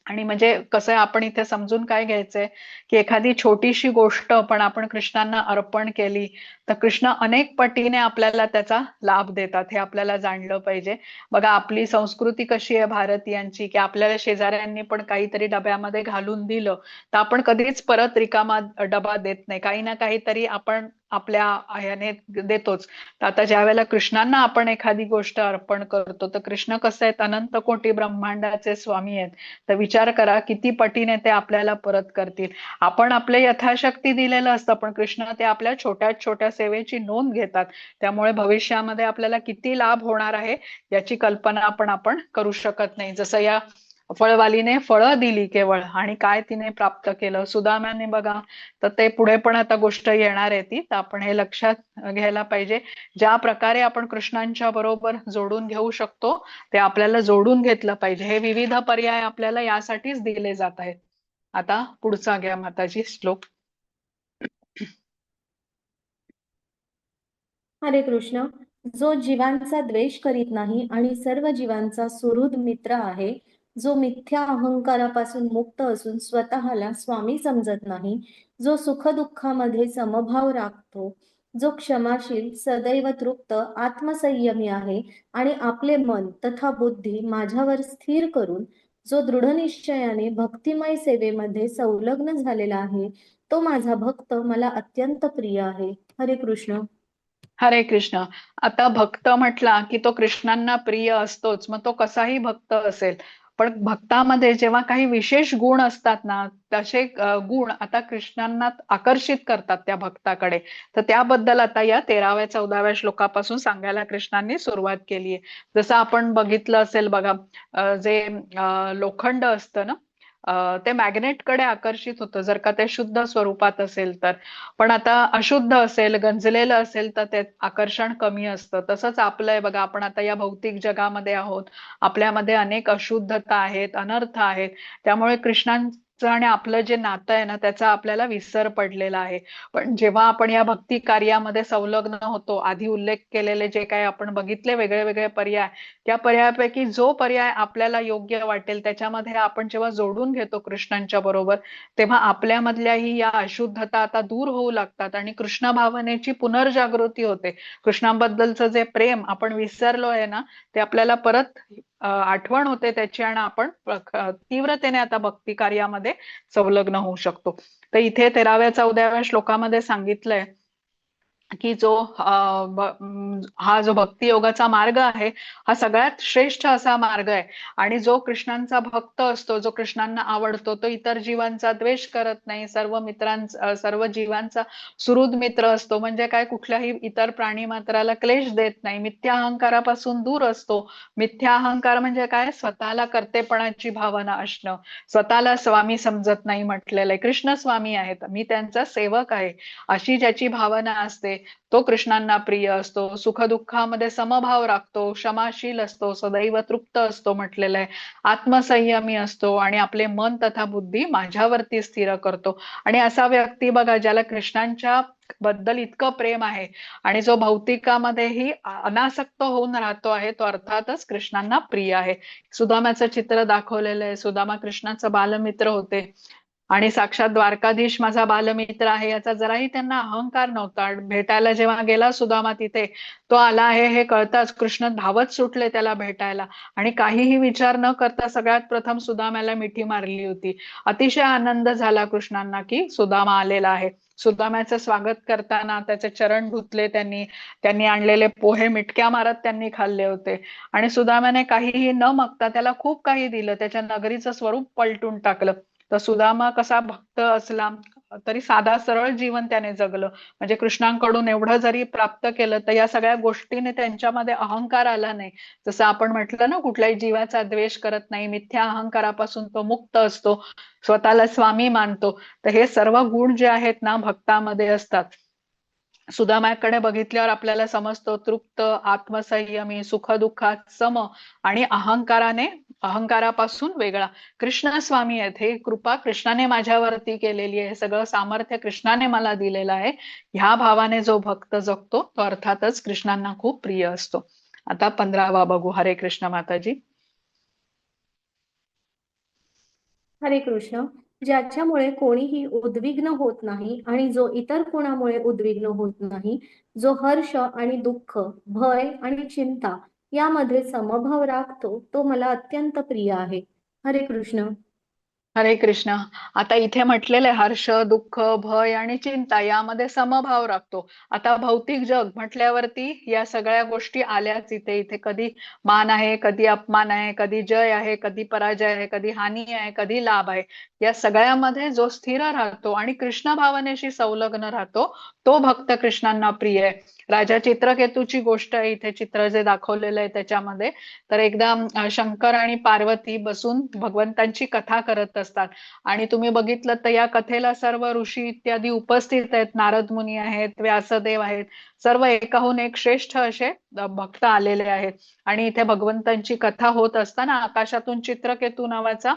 आणि म्हणजे कसं आहे, आपण इथे समजून काय घ्यायचंय की एखादी छोटीशी गोष्ट पण आपण कृष्णांना अर्पण केली तर कृष्ण अनेक पटीने आपल्याला त्याचा लाभ देतात, हे आपल्याला जाणलं पाहिजे. बघा आपली संस्कृती कशी आहे भारतीयांची, की आपल्याला शेजाऱ्यांनी पण काहीतरी डब्यामध्ये घालून दिलं तर आपण कधीच परत रिकामा डबा देत नाही, काही ना काहीतरी आपण आपल्या ह्याने देतोच. तर आता ज्या वेळेला कृष्णांना आपण एखादी गोष्ट अर्पण करतो तर कृष्ण कसं आहेत, अनंत कोटी ब्रह्मांडाचे स्वामी आहेत. तर विचार करा किती पटीने ते आपल्याला परत करतील. आपण आपले यथाशक्ती दिलेलं असतं पण कृष्ण ते आपल्या छोट्या छोट्या सेवेची नोंद घेतात. त्यामुळे भविष्यामध्ये आपल्याला किती लाभ होणार आहे याची कल्पना आपण करू शकत नाही. जसं या फळवालीने फळं दिली केवळ आणि काय तिने प्राप्त केलं, सुदाम्याने बघा. तर ते पुढे पण आता गोष्ट येणार आहे ती, तर आपण हे लक्षात घ्यायला पाहिजे. ज्या प्रकारे आपण कृष्णांच्या बरोबर जोडून घेऊ शकतो ते आपल्याला जोडून घेतलं पाहिजे. हे विविध पर्याय आपल्याला यासाठीच दिले जात आहेत. आता पुढचा घ्या माताजी श्लोक. हरे कृष्ण. जो जीवांचा द्वेष करीत नाही आणि सर्व जीवांचा सुहृद मित्र आहे, जो मिथ्या अहंकारापासून मुक्त असून स्वतःला स्वामी समजत नाही, जो सुखदुःखामध्ये समभाव राखतो, जो क्षमाशील, सदैव तृप्त, आत्मसंयमी आहे आणि आपले मन तथा बुद्धी माझ्यावर स्थिर करून जो दृढनिश्चयाने भक्तिमय सेवेमध्ये संलग्न झालेला आहे, तो माझा भक्त मला अत्यंत प्रिय आहे. हरे कृष्ण. हरे कृष्ण. आता भक्त म्हटला की तो कृष्णांना प्रिय असतोच, मग तो कसाही भक्त असेल. पण भक्तामध्ये जेव्हा काही विशेष गुण असतात ना, तसे गुण आता कृष्णांना आकर्षित करतात त्या भक्ताकडे. तर त्याबद्दल आता या 13व्या-14व्या श्लोकापासून सांगायला कृष्णांनी सुरुवात केली आहे. जसं आपण बघितलं असेल बघा, जे लोखंड असतं ना, ते मॅग्नेटकडे आकर्षित होतं जर का ते शुद्ध स्वरूपात असेल तर. पण आता अशुद्ध असेल, गंजलेलं असेल तर ते आकर्षण कमी असतं. तसंच आपलं आहे बघा, आपण आता या भौतिक जगामध्ये आहोत. आपल्यामध्ये अनेक अशुद्धता आहेत, अनर्थ आहेत. त्यामुळे कृष्णांचं आणि आपलं जे नातं आहे ना त्याचा आपल्याला विसर पडलेला आहे. पण जेव्हा आपण या भक्ती कार्यामध्ये संलग्न होतो, आधी उल्लेख केलेले जे काही आपण बघितले वेगळे वेगळे पर्याय, त्या पर्यायापैकी जो पर्याय आपल्याला योग्य वाटेल त्याच्यामध्ये आपण जेव्हा जोडून घेतो कृष्णांच्या बरोबर, तेव्हा आपल्यामधल्याही या अशुद्धता आता दूर होऊ लागतात आणि कृष्ण भावनेची पुनर्जागृती होते. कृष्णाबद्दलचं जे प्रेम आपण विसरलो आहे ना ते आपल्याला परत आठवण होते त्याची आणि आपण तीव्रतेने आता भक्ती कार्यामध्ये संलग्न होऊ शकतो. तर इथे 13व्या-14व्या श्लोकामध्ये सांगितलंय की जो हा जो भक्ती योगाचा मार्ग आहे हा सगळ्यात श्रेष्ठ असा मार्ग आहे. आणि जो कृष्णांचा भक्त असतो, जो कृष्णांना आवडतो, तो इतर जीवांचा द्वेष करत नाही, सर्व जीवांचा सुहृद मित्र असतो. म्हणजे काय, कुठल्याही इतर प्राणी मात्राला क्लेश देत नाही, मिथ्या अहंकारापासून दूर असतो. मिथ्या अहंकार म्हणजे काय, स्वतःला कर्तेपणाची भावना असणं, स्वतःला स्वामी समजत नाही म्हटलेलं आहे. कृष्ण स्वामी आहेत, मी त्यांचा सेवक आहे, अशी ज्याची भावना असते तो कृष्णांना प्रिय असतो. सुखदुःखामध्ये समभाव राखतो, क्षमाशील असतो, सदैव तृप्त असतो म्हटलेलं आहे, आत्मसंयमी असतो आणि आपले मन तथा बुद्धी माझ्यावरती स्थिर करतो. आणि असा व्यक्ती बघा ज्याला कृष्णांच्या बद्दल इतकं प्रेम आहे आणि जो भौतिकामध्येही अनासक्त होऊन राहतो आहे, तो अर्थातच कृष्णांना प्रिय आहे. सुदामाचं चित्र दाखवलेलं आहे. सुदामा कृष्णाचा बालमित्र होते आणि साक्षात द्वारकाधीश माझा बालमित्र आहे याचा जराही त्यांना अहंकार नव्हता. भेटायला जेव्हा गेला सुदामा तिथे, तो आला आहे हे कळताच कृष्ण धावत सुटले त्याला भेटायला आणि काहीही विचार न करता सगळ्यात प्रथम सुदाम्याला मिठी मारली होती. अतिशय आनंद झाला कृष्णांना की सुदामा आलेला आहे. सुदाम्याचं स्वागत करताना त्याचे चरण धुतले त्यांनी, त्यांनी आणलेले पोहे मिटक्या मारत त्यांनी खाल्ले होते आणि सुदाम्याने काहीही न मागता त्याला खूप काही दिलं, त्याच्या नगरीचं स्वरूप पलटून टाकलं. तर सुदामा कसा भक्त असला तरी साधा सरळ जीवन त्याने जगलं. म्हणजे कृष्णांकडून एवढं जरी प्राप्त केलं तर या सगळ्या गोष्टीने त्यांच्यामध्ये अहंकार आला नाही. जसं आपण म्हटलं ना, कुठल्याही जीवाचा द्वेष करत नाही, मिथ्या अहंकारापासून तो मुक्त असतो, स्वतःला स्वामी मानतो. तर हे सर्व गुण जे आहेत ना भक्तामध्ये असतात. सुदामाकडे बघितल्यावर आपल्याला समजतो तृप्त, आत्मसंयमी, सुखदुःखात सम आणि अहंकाराने अहंकारापासून वेगळा. कृष्ण स्वामी आहेत, हे कृपा कृष्णाने माझ्यावरती केलेली आहे, सगळं सामर्थ्य कृष्णाने मला दिलेलं आहे. ह्या भावाने जो भक्त जगतो तो अर्थातच कृष्णांना खूप प्रिय असतो. आता 15वा बघू. हरे कृष्ण माताजी. हरे कृष्ण. ज्याच्यामुळे कोणीही उद्विग्न होत नाही आणि जो इतर कोणामुळे उद्विग्न होत नाही, जो हर्ष आणि दुःख, भय आणि चिंता यामध्ये समभाव राखतो, तो मला अत्यंत प्रिय आहे. हरे कृष्ण. हरे कृष्ण. आता इथे म्हटलेलं आहे हर्ष, दुःख, भय आणि चिंता यामध्ये समभाव राखतो. आता भौतिक जग म्हटल्यावरती या सगळ्या गोष्टी आल्याच इथे. इथे कधी मान आहे, कधी अपमान आहे, कधी जय आहे, कधी पराजय आहे, कधी हानी आहे, कधी लाभ आहे. या सगळ्यामध्ये जो स्थिर राहतो आणि कृष्ण भावनेशी संलग्न राहतो तो भक्त कृष्णांना प्रिय आहे. राजा चित्रकेतूची गोष्ट आहे इथे, चित्र जे दाखवलेलं आहे त्याच्यामध्ये. तर एकदा शंकर आणि पार्वती बसून भगवंतांची कथा करत असतात आणि तुम्ही बघितलं तर या कथेला सर्व ऋषी इत्यादी उपस्थित आहेत. नारद मुनी आहेत, व्यासदेव आहेत, सर्व एकाहून एक श्रेष्ठ असे भक्त आलेले आहेत. आणि इथे भगवंतांची कथा होत असताना आकाशातून चित्रकेतू नावाचा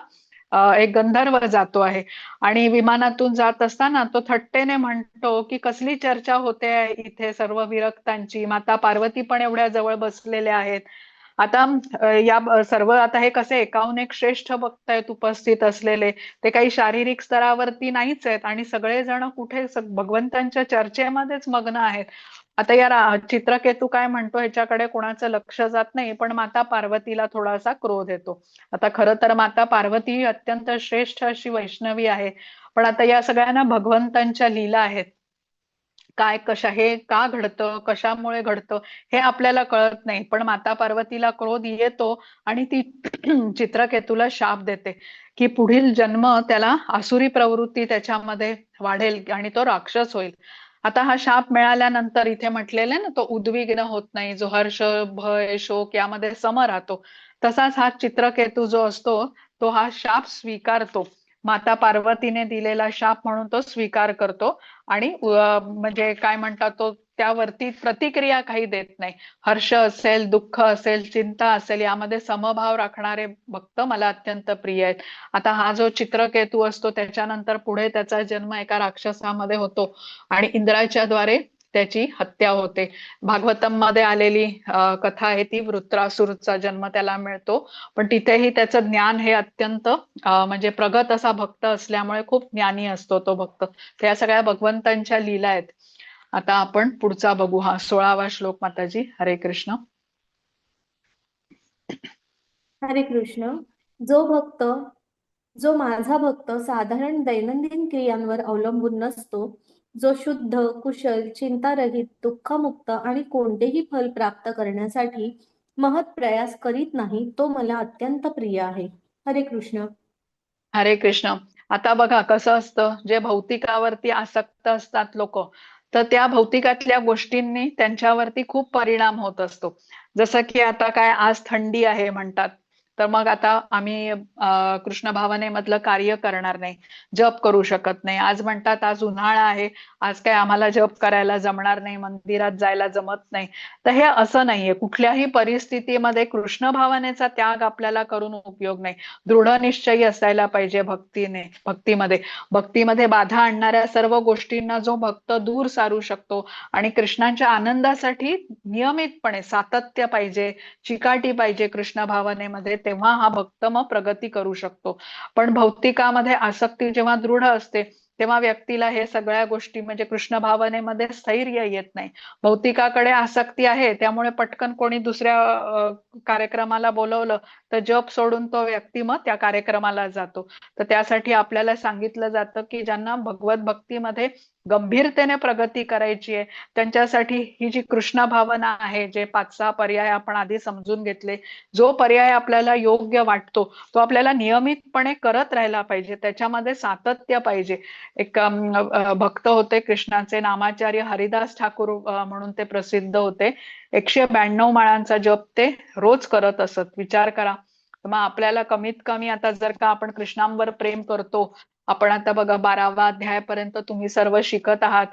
एक गंधर्व जातो आहे आणि विमानातून जात असताना तो थट्टेने म्हणतो की कसली चर्चा होते आहे इथे सर्व विरक्तांची, माता पार्वती पण एवढ्या जवळ बसलेल्या आहेत. आता सर्व आता हे कसे एकाहून एक श्रेष्ठ भक्त आहेत उपस्थित असलेले, ते काही शारीरिक स्तरावरती नाहीच आहेत आणि सगळेजण कुठे भगवंतांच्या चर्चेमध्येच मग्न आहेत. आता या चित्रकेतू काय म्हणतो ह्याच्याकडे कोणाचं लक्ष जात नाही, पण माता पार्वतीला थोडासा क्रोध येतो. आता खरं तर माता पार्वती ही अत्यंत श्रेष्ठ अशी वैष्णवी आहे, पण आता या सगळ्यांना भगवंतांच्या लीला आहेत. काय कशा हे का घडतं, कशामुळे घडतं हे आपल्याला कळत नाही, पण माता पार्वतीला क्रोध येतो आणि ती चित्रकेतूला शाप देते की पुढील जन्म त्याला आसुरी प्रवृत्ती त्याच्यामध्ये वाढेल आणि तो राक्षस होईल. आता हा शाप मिळाल्यानंतर इथे म्हटलेलं ना, तो उद्विग्न होत नाही, जो हर्ष, भय, शोक यामध्ये सम राहतो. तसाच हा चित्रकेतू जो असतो तो हा शाप स्वीकारतो. माता पार्वतीने दिलेला शाप म्हणून तो स्वीकार करतो आणि म्हणजे काय म्हणतात तो त्यावरती प्रतिक्रिया काही देत नाही. हर्ष असेल, दुःख असेल, चिंता असेल यामध्ये समभाव राखणारे भक्त मला अत्यंत प्रिय आहेत. आता हा जो चित्रकेतू असतो त्याच्यानंतर पुढे त्याचा जन्म एका राक्षसामध्ये होतो आणि इंद्राच्या द्वारे त्याची हत्या होते. भागवतम मध्ये आलेली कथा आहे ती, वृत्रासुरचा जन्म त्याला मिळतो. पण तिथेही त्याचं ज्ञान हे अत्यंत म्हणजे प्रगत असा भक्त असल्यामुळे खूप ज्ञानी असतो तो भक्त. त्या सगळ्या भगवंतांच्या लीला आहेत. आता आपण पुढचा बघू. हा 16वा श्लोक माताजी. हरे कृष्ण. हरे कृष्ण. जो माझा भक्त साधारण दैनंदिन क्रियांवर अवलंबून नसतो, जो शुद्ध, कुशल, चिंतारहित, दुःखमुक्त आणि कोणतेही फल प्राप्त करण्यासाठी महत् प्रयास करीत नाही, तो मला अत्यंत प्रिय आहे. हरे कृष्ण. हरे कृष्ण. आता बघा कसं असतं, जे भौतिकावरती आसक्त असतात लोक, तर त्या भौतिकातल्या गोष्टींनी त्यांच्यावरती खूप परिणाम होत असतो. जसं की आता काय आज थंडी आहे म्हणतात, तर मग आता आम्ही कृष्ण भावनेमधलं कार्य करणार नाही, जप करू शकत नाही. आज म्हणतात आज उन्हाळा आहे, आज काय आम्हाला जप करायला जमणार नाही, मंदिरात जायला जमत नाही. तर हे असं नाहीये. कुठल्याही परिस्थितीमध्ये कृष्ण भावनेचा त्याग आपल्याला करून उपयोग नाही. दृढ निश्चयी असायला पाहिजे भक्तीमध्ये. भक्तीमध्ये बाधा आणणाऱ्या सर्व गोष्टींना जो भक्त दूर सारू शकतो आणि कृष्णाच्या आनंदासाठी नियमितपणे सातत्य पाहिजे, चिकाटी पाहिजे कृष्ण भावनेमध्ये, तेव्हा हा भक्त मग प्रगती करू शकतो. पण भौतिकामध्ये आसक्ती जेव्हा दृढ असते तेव्हा व्यक्तीला हे सगळ्या गोष्टी म्हणजे कृष्ण भावनेमध्ये स्थैर्य येत नाही. भौतिकाकडे आसक्ती आहे त्यामुळे पटकन कोणी दुसऱ्या कार्यक्रमाला बोलवलं तर जप सोडून तो व्यक्ती मग त्या कार्यक्रमाला जातो. तर त्यासाठी आपल्याला सांगितलं जातं की ज्यांना भगवत भक्तीमध्ये गंभीरतेने प्रगती करायची आहे त्यांच्यासाठी ही जी कृष्ण भावना आहे, जे 5-6 पर्याय आपण आधी समजून घेतले, जो पर्याय आपल्याला योग्य वाटतो तो आपल्याला नियमितपणे करत राहायला पाहिजे, त्याच्यामध्ये सातत्य पाहिजे. एक भक्त होते कृष्णाचे, नामाचार्य हरिदास ठाकूर म्हणून ते प्रसिद्ध होते. 192 माळांचा जप ते रोज करत असत. विचार करा. मग आपल्याला कमीत कमी आता जर का आपण कृष्णांवर प्रेम करतो, आपण आता बघा 12वा अध्यायापर्यंत तुम्ही सर्व शिकत आहात,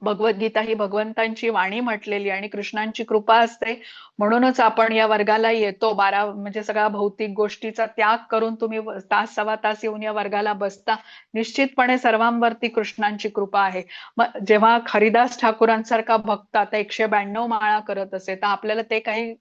भगवद्गीता ही भगवंतांची वाणी म्हटलेली आणि कृष्णांची कृपा असते म्हणूनच आपण या वर्गाला येतो. म्हणजे सगळ्या भौतिक गोष्टीचा त्याग करून तुम्ही तास सव्वा तास येऊन या वर्गाला बसता. निश्चितपणे सर्वांवरती कृष्णांची कृपा आहे. मग जेव्हा हरिदास ठाकूरांसारखा भक्त आता 192 माळा करत असे तर आपल्याला ते काही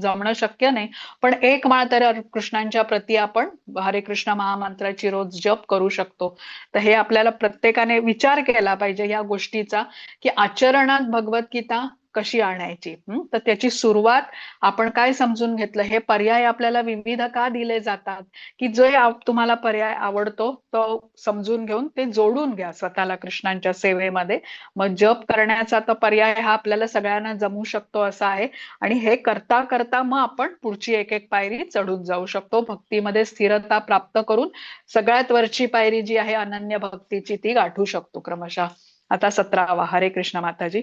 जमणं शक्य नाही, पण एक माळ तर कृष्णांच्या प्रती आपण हरे कृष्ण महामंत्राची रोज जप करू शकतो. तर हे आपल्याला प्रत्येकाने विचार केला पाहिजे या गोष्टीचा, की आचरणात भगवद्गीता कशी आणायची. तर त्याची सुरुवात आपण काय समजून घेतलं, हे पर्याय आपल्याला विविध का दिले जातात, की जो तुम्हाला पर्याय आवडतो तो समजून घेऊन ते जोडून घ्या स्वतःला कृष्णांच्या सेवेमध्ये. मग जप करण्याचा तर पर्याय हा आपल्याला सगळ्यांना जमू शकतो असा आहे, आणि हे करता करता मग आपण पुढची एक एक पायरी चढून जाऊ शकतो. भक्तीमध्ये स्थिरता प्राप्त करून सगळ्यात वरची पायरी जी आहे अनन्य भक्तीची ती गाठू शकतो क्रमशः. आता 17वा. हरे कृष्ण माताजी.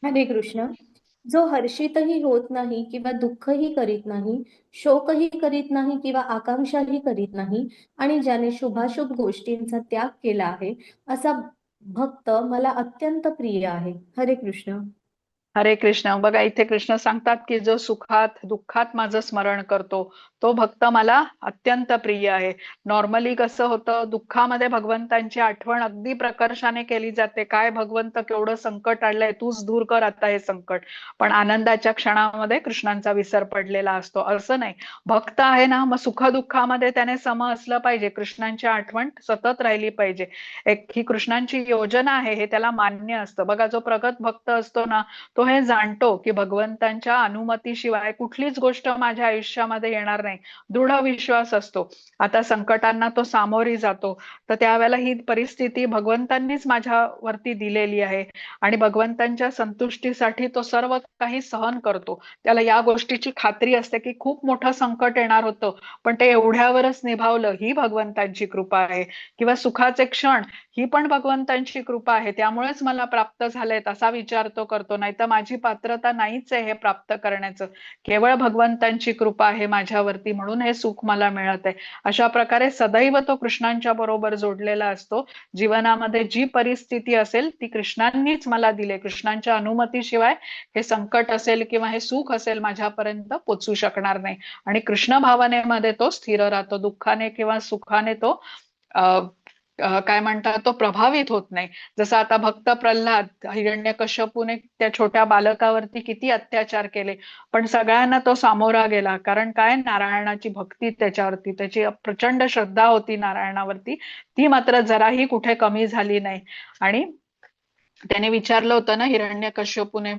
हरे कृष्ण. जो हर्षितही होत नाही किंवा दुःखही करीत नाही, शोकही करीत नाही किंवा आकांक्षाही करीत नाही, आणि ज्याने शुभाशुभ गोष्टींचा त्याग केला आहे, असा भक्त मला अत्यंत प्रिय आहे. हरे कृष्ण. हरे कृष्ण. बघा इथे कृष्ण सांगतात की जो सुखात दुःखात माझं स्मरण करतो तो भक्त मला अत्यंत प्रिय आहे. नॉर्मली कसं होतं, दुःखामध्ये भगवंतांची आठवण अगदी प्रकर्षाने केली जाते. काय भगवंत, केवढं संकट आलंय, तूच दूर कर आता हे संकट. पण आनंदाच्या क्षणामध्ये कृष्णांचा विसर पडलेला असतो. असं नाही, भक्त आहे ना, मग सुख दुःखामध्ये त्याने सम असलं पाहिजे. कृष्णांची आठवण सतत राहिली पाहिजे. एक ही कृष्णांची योजना आहे हे त्याला मान्य असतं. बघा जो प्रगत भक्त असतो ना, तो हे जाणतो की भगवंतांच्या अनुमतीशिवाय कुठलीच गोष्ट माझ्या आयुष्यामध्ये येणार नाही. दृढ विश्वास असतो. आता संकटांना तो सामोरी जातो, तर त्यावेळेला ही परिस्थिती भगवंतांनीच माझ्यावरती दिलेली आहे आणि भगवंतांच्या संतुष्टीसाठी तो सर्व काही सहन करतो. त्याला या गोष्टीची खात्री असते की खूप मोठं संकट येणार होतं, पण ते एवढ्यावरच निभावलं, ही भगवंतांची कृपा आहे. किंवा सुखाचे क्षण, ही पण भगवंतांची कृपा आहे, त्यामुळेच मला प्राप्त झालेत असा विचार तो करतो. नाही तर माझी पात्रता नाहीच आहे हे प्राप्त करण्याचं, केवळ भगवंतांची कृपा आहे माझ्यावरती म्हणून हे सुख मला मिळत आहे. अशा प्रकारे सदैव तो कृष्णांच्या बरोबर जोडलेला असतो. जीवनामध्ये जी परिस्थिती असेल ती कृष्णांनीच मला दिली. कृष्णांच्या अनुमतीशिवाय हे संकट असेल किंवा हे सुख असेल माझ्यापर्यंत पोचू शकणार नाही. आणि कृष्ण भावनेमध्ये तो स्थिर राहतो. दुःखाने किंवा सुखाने तो काय म्हणतात, तो प्रभावित होत नाही. जसं आता भक्त प्रल्हाद, हिरण्यकश्यपूने त्या छोट्या बालकावरती किती अत्याचार केले, पण सगळ्यांना तो सामोरा गेला. कारण काय, नारायणाची भक्ती त्याच्यावरती, त्याची प्रचंड श्रद्धा होती नारायणावरती, ती मात्र जराही कुठे कमी झाली नाही. आणि त्याने विचारलं होतं ना हिरण्यकश्यपूने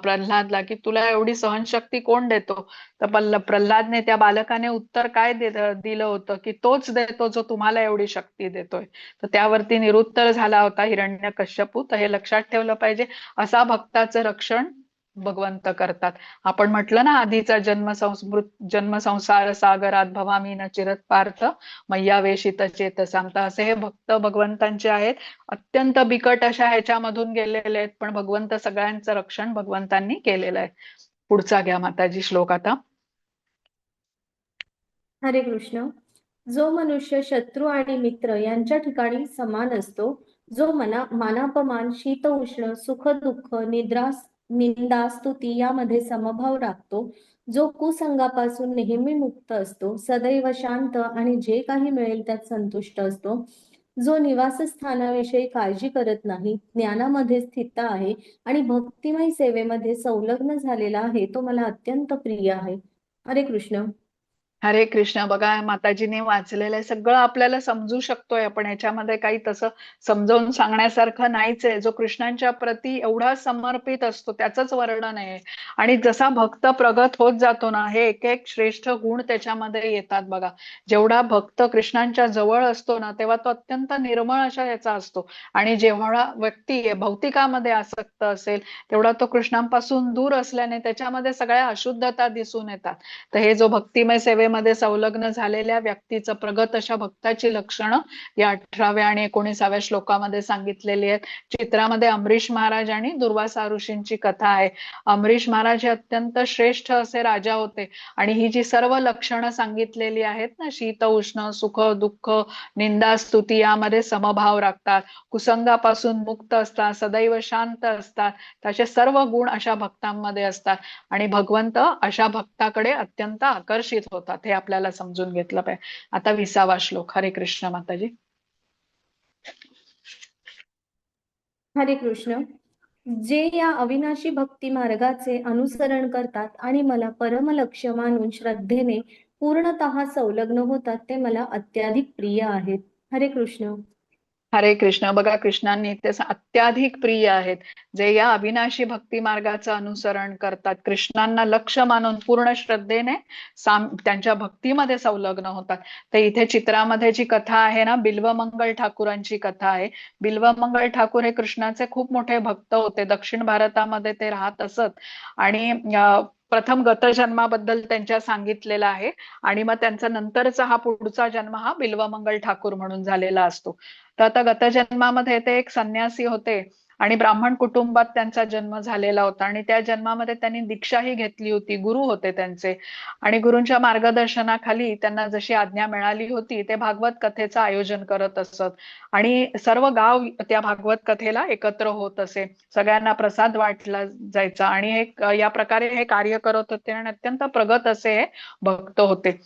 प्रल्हादला, की तुला एवढी सहनशक्ती कोण देतो? तर प्रल्हादने, त्या बालकाने उत्तर काय दिलं होतं, की तोच देतो जो तुम्हाला एवढी शक्ती देतोय. तर त्यावरती निरुत्तर झाला होता हिरण्यकश्यपू. तर हे लक्षात ठेवलं पाहिजे. असा भक्ताचं रक्षण भगवंत करतात. आपण म्हटलं ना आधीचा जन्म संसार सागरात भवामी न चिरत पार्थ मैया वेशित चेतसाम. तर असे हे भक्त भगवंतांचे आहेत. अत्यंत बिकट अशा ह्याच्यामधून गेलेले आहेत, पण भगवंत सगळ्यांचं रक्षण भगवंतांनी केलेलं आहे. पुढचा घ्या माताजी श्लोक आता. हरे कृष्ण. जो मनुष्य शत्रू आणि मित्र यांच्या ठिकाणी समान असतो, जो मानापमान, शीत उष्ण, सुख दुःख, निंदा स्तुती यामध्ये समभाव राखतो, जो कुसंगापासून नेहमी मुक्त असतो, सदैव शांत आणि जे काही मिळेल त्यात संतुष्ट असतो, जो निवासस्थानाविषयी काळजी करत नाही, ज्ञानामध्ये स्थित आहे आणि भक्तिमय सेवेमध्ये संलग्न झालेला आहे, तो मला अत्यंत प्रिय आहे. हरे कृष्ण. हरे कृष्ण. बघा माताजीने वाचलेलं आहे सगळं आपल्याला समजू शकतोय आपण, याच्यामध्ये काही तसं समजावून सांगण्यासारखं नाहीच आहे. जो कृष्णांच्या प्रती एवढा समर्पित असतो त्याचंच वर्णन आहे. आणि जसा भक्त प्रगत होत जातो ना, हे एक एक श्रेष्ठ गुण त्याच्यामध्ये येतात. बघा जेवढा भक्त कृष्णांच्या जवळ असतो ना, तेव्हा तो अत्यंत निर्मळ अशा याचा असतो. आणि जेवढा व्यक्ती भौतिकामध्ये आसक्त असेल, तेवढा तो कृष्णांपासून दूर असल्याने त्याच्यामध्ये सगळ्या अशुद्धता दिसून येतात. तर हे जो भक्तिमय सेवे सेवेमध्ये संलग्न झालेल्या व्यक्तीचं प्रगत अशा भक्ताची लक्षणं या 18व्या आणि 19व्या श्लोकामध्ये सांगितलेली आहेत. चित्रामध्ये अमरीश महाराज आणि दुर्वासा ऋषींची कथा आहे. अमरीश महाराज हे अत्यंत श्रेष्ठ असे राजा होते आणि ही जी सर्व लक्षणं सांगितलेली आहेत ना, शीत उष्ण, सुख दुःख, निंदा स्तुती यामध्ये समभाव राखतात, कुसंगापासून मुक्त असतात, सदैव शांत असतात, तसे सर्व गुण अशा भक्तांमध्ये असतात आणि भगवंत अशा भक्ताकडे अत्यंत आकर्षित होतात, हे आपल्याला समजून घेतलं पाहिजे. आता 20वा श्लोक. हरे कृष्ण माताजी. हरे कृष्ण. जे या अविनाशी भक्ती मार्गाचे अनुसरण करतात आणि मला परम लक्ष्य मानून श्रद्धेने पूर्णतः संलग्न होतात ते मला अत्याधिक प्रिय आहेत. हरे कृष्ण. हरे कृष्ण. बघा, कृष्णांनी ते अत्याधिक प्रिय आहेत जे या अविनाशी भक्ती मार्गाचं अनुसरण करतात, कृष्णांना लक्ष मानून पूर्ण श्रद्धेने त्यांच्या भक्तीमध्ये संलग्न होतात. तर इथे चित्रामध्ये जी कथा आहे ना, बिल्वमंगल ठाकूरांची कथा आहे. बिल्वमंगल ठाकूर हे कृष्णाचे खूप मोठे भक्त होते. दक्षिण भारतामध्ये ते राहत असत आणि प्रथम गतजन्माबद्दल त्यांच्या सांगितलेलं आहे आणि मग त्यांचा नंतरचा हा पुढचा जन्म हा बिल्वमंगल ठाकूर म्हणून झालेला असतो. तर आता गतजन्मामध्ये ते एक संन्यासी होते आणि ब्राह्मण कुटुंबात त्यांचा जन्म झालेला होता आणि त्या जन्मामध्ये त्यांनी दीक्षाही घेतली होती, गुरु होते त्यांचे आणि गुरूंच्या मार्गदर्शनाखाली त्यांना जशी आज्ञा मिळाली होती ते भागवत कथेचं आयोजन करत असत आणि सर्व गाव त्या भागवत कथेला एकत्र होत असे, सगळ्यांना प्रसाद वाटला जायचा आणि हे या प्रकारे हे कार्य करत होते आणि अत्यंत प्रगत असे हे भक्त होते.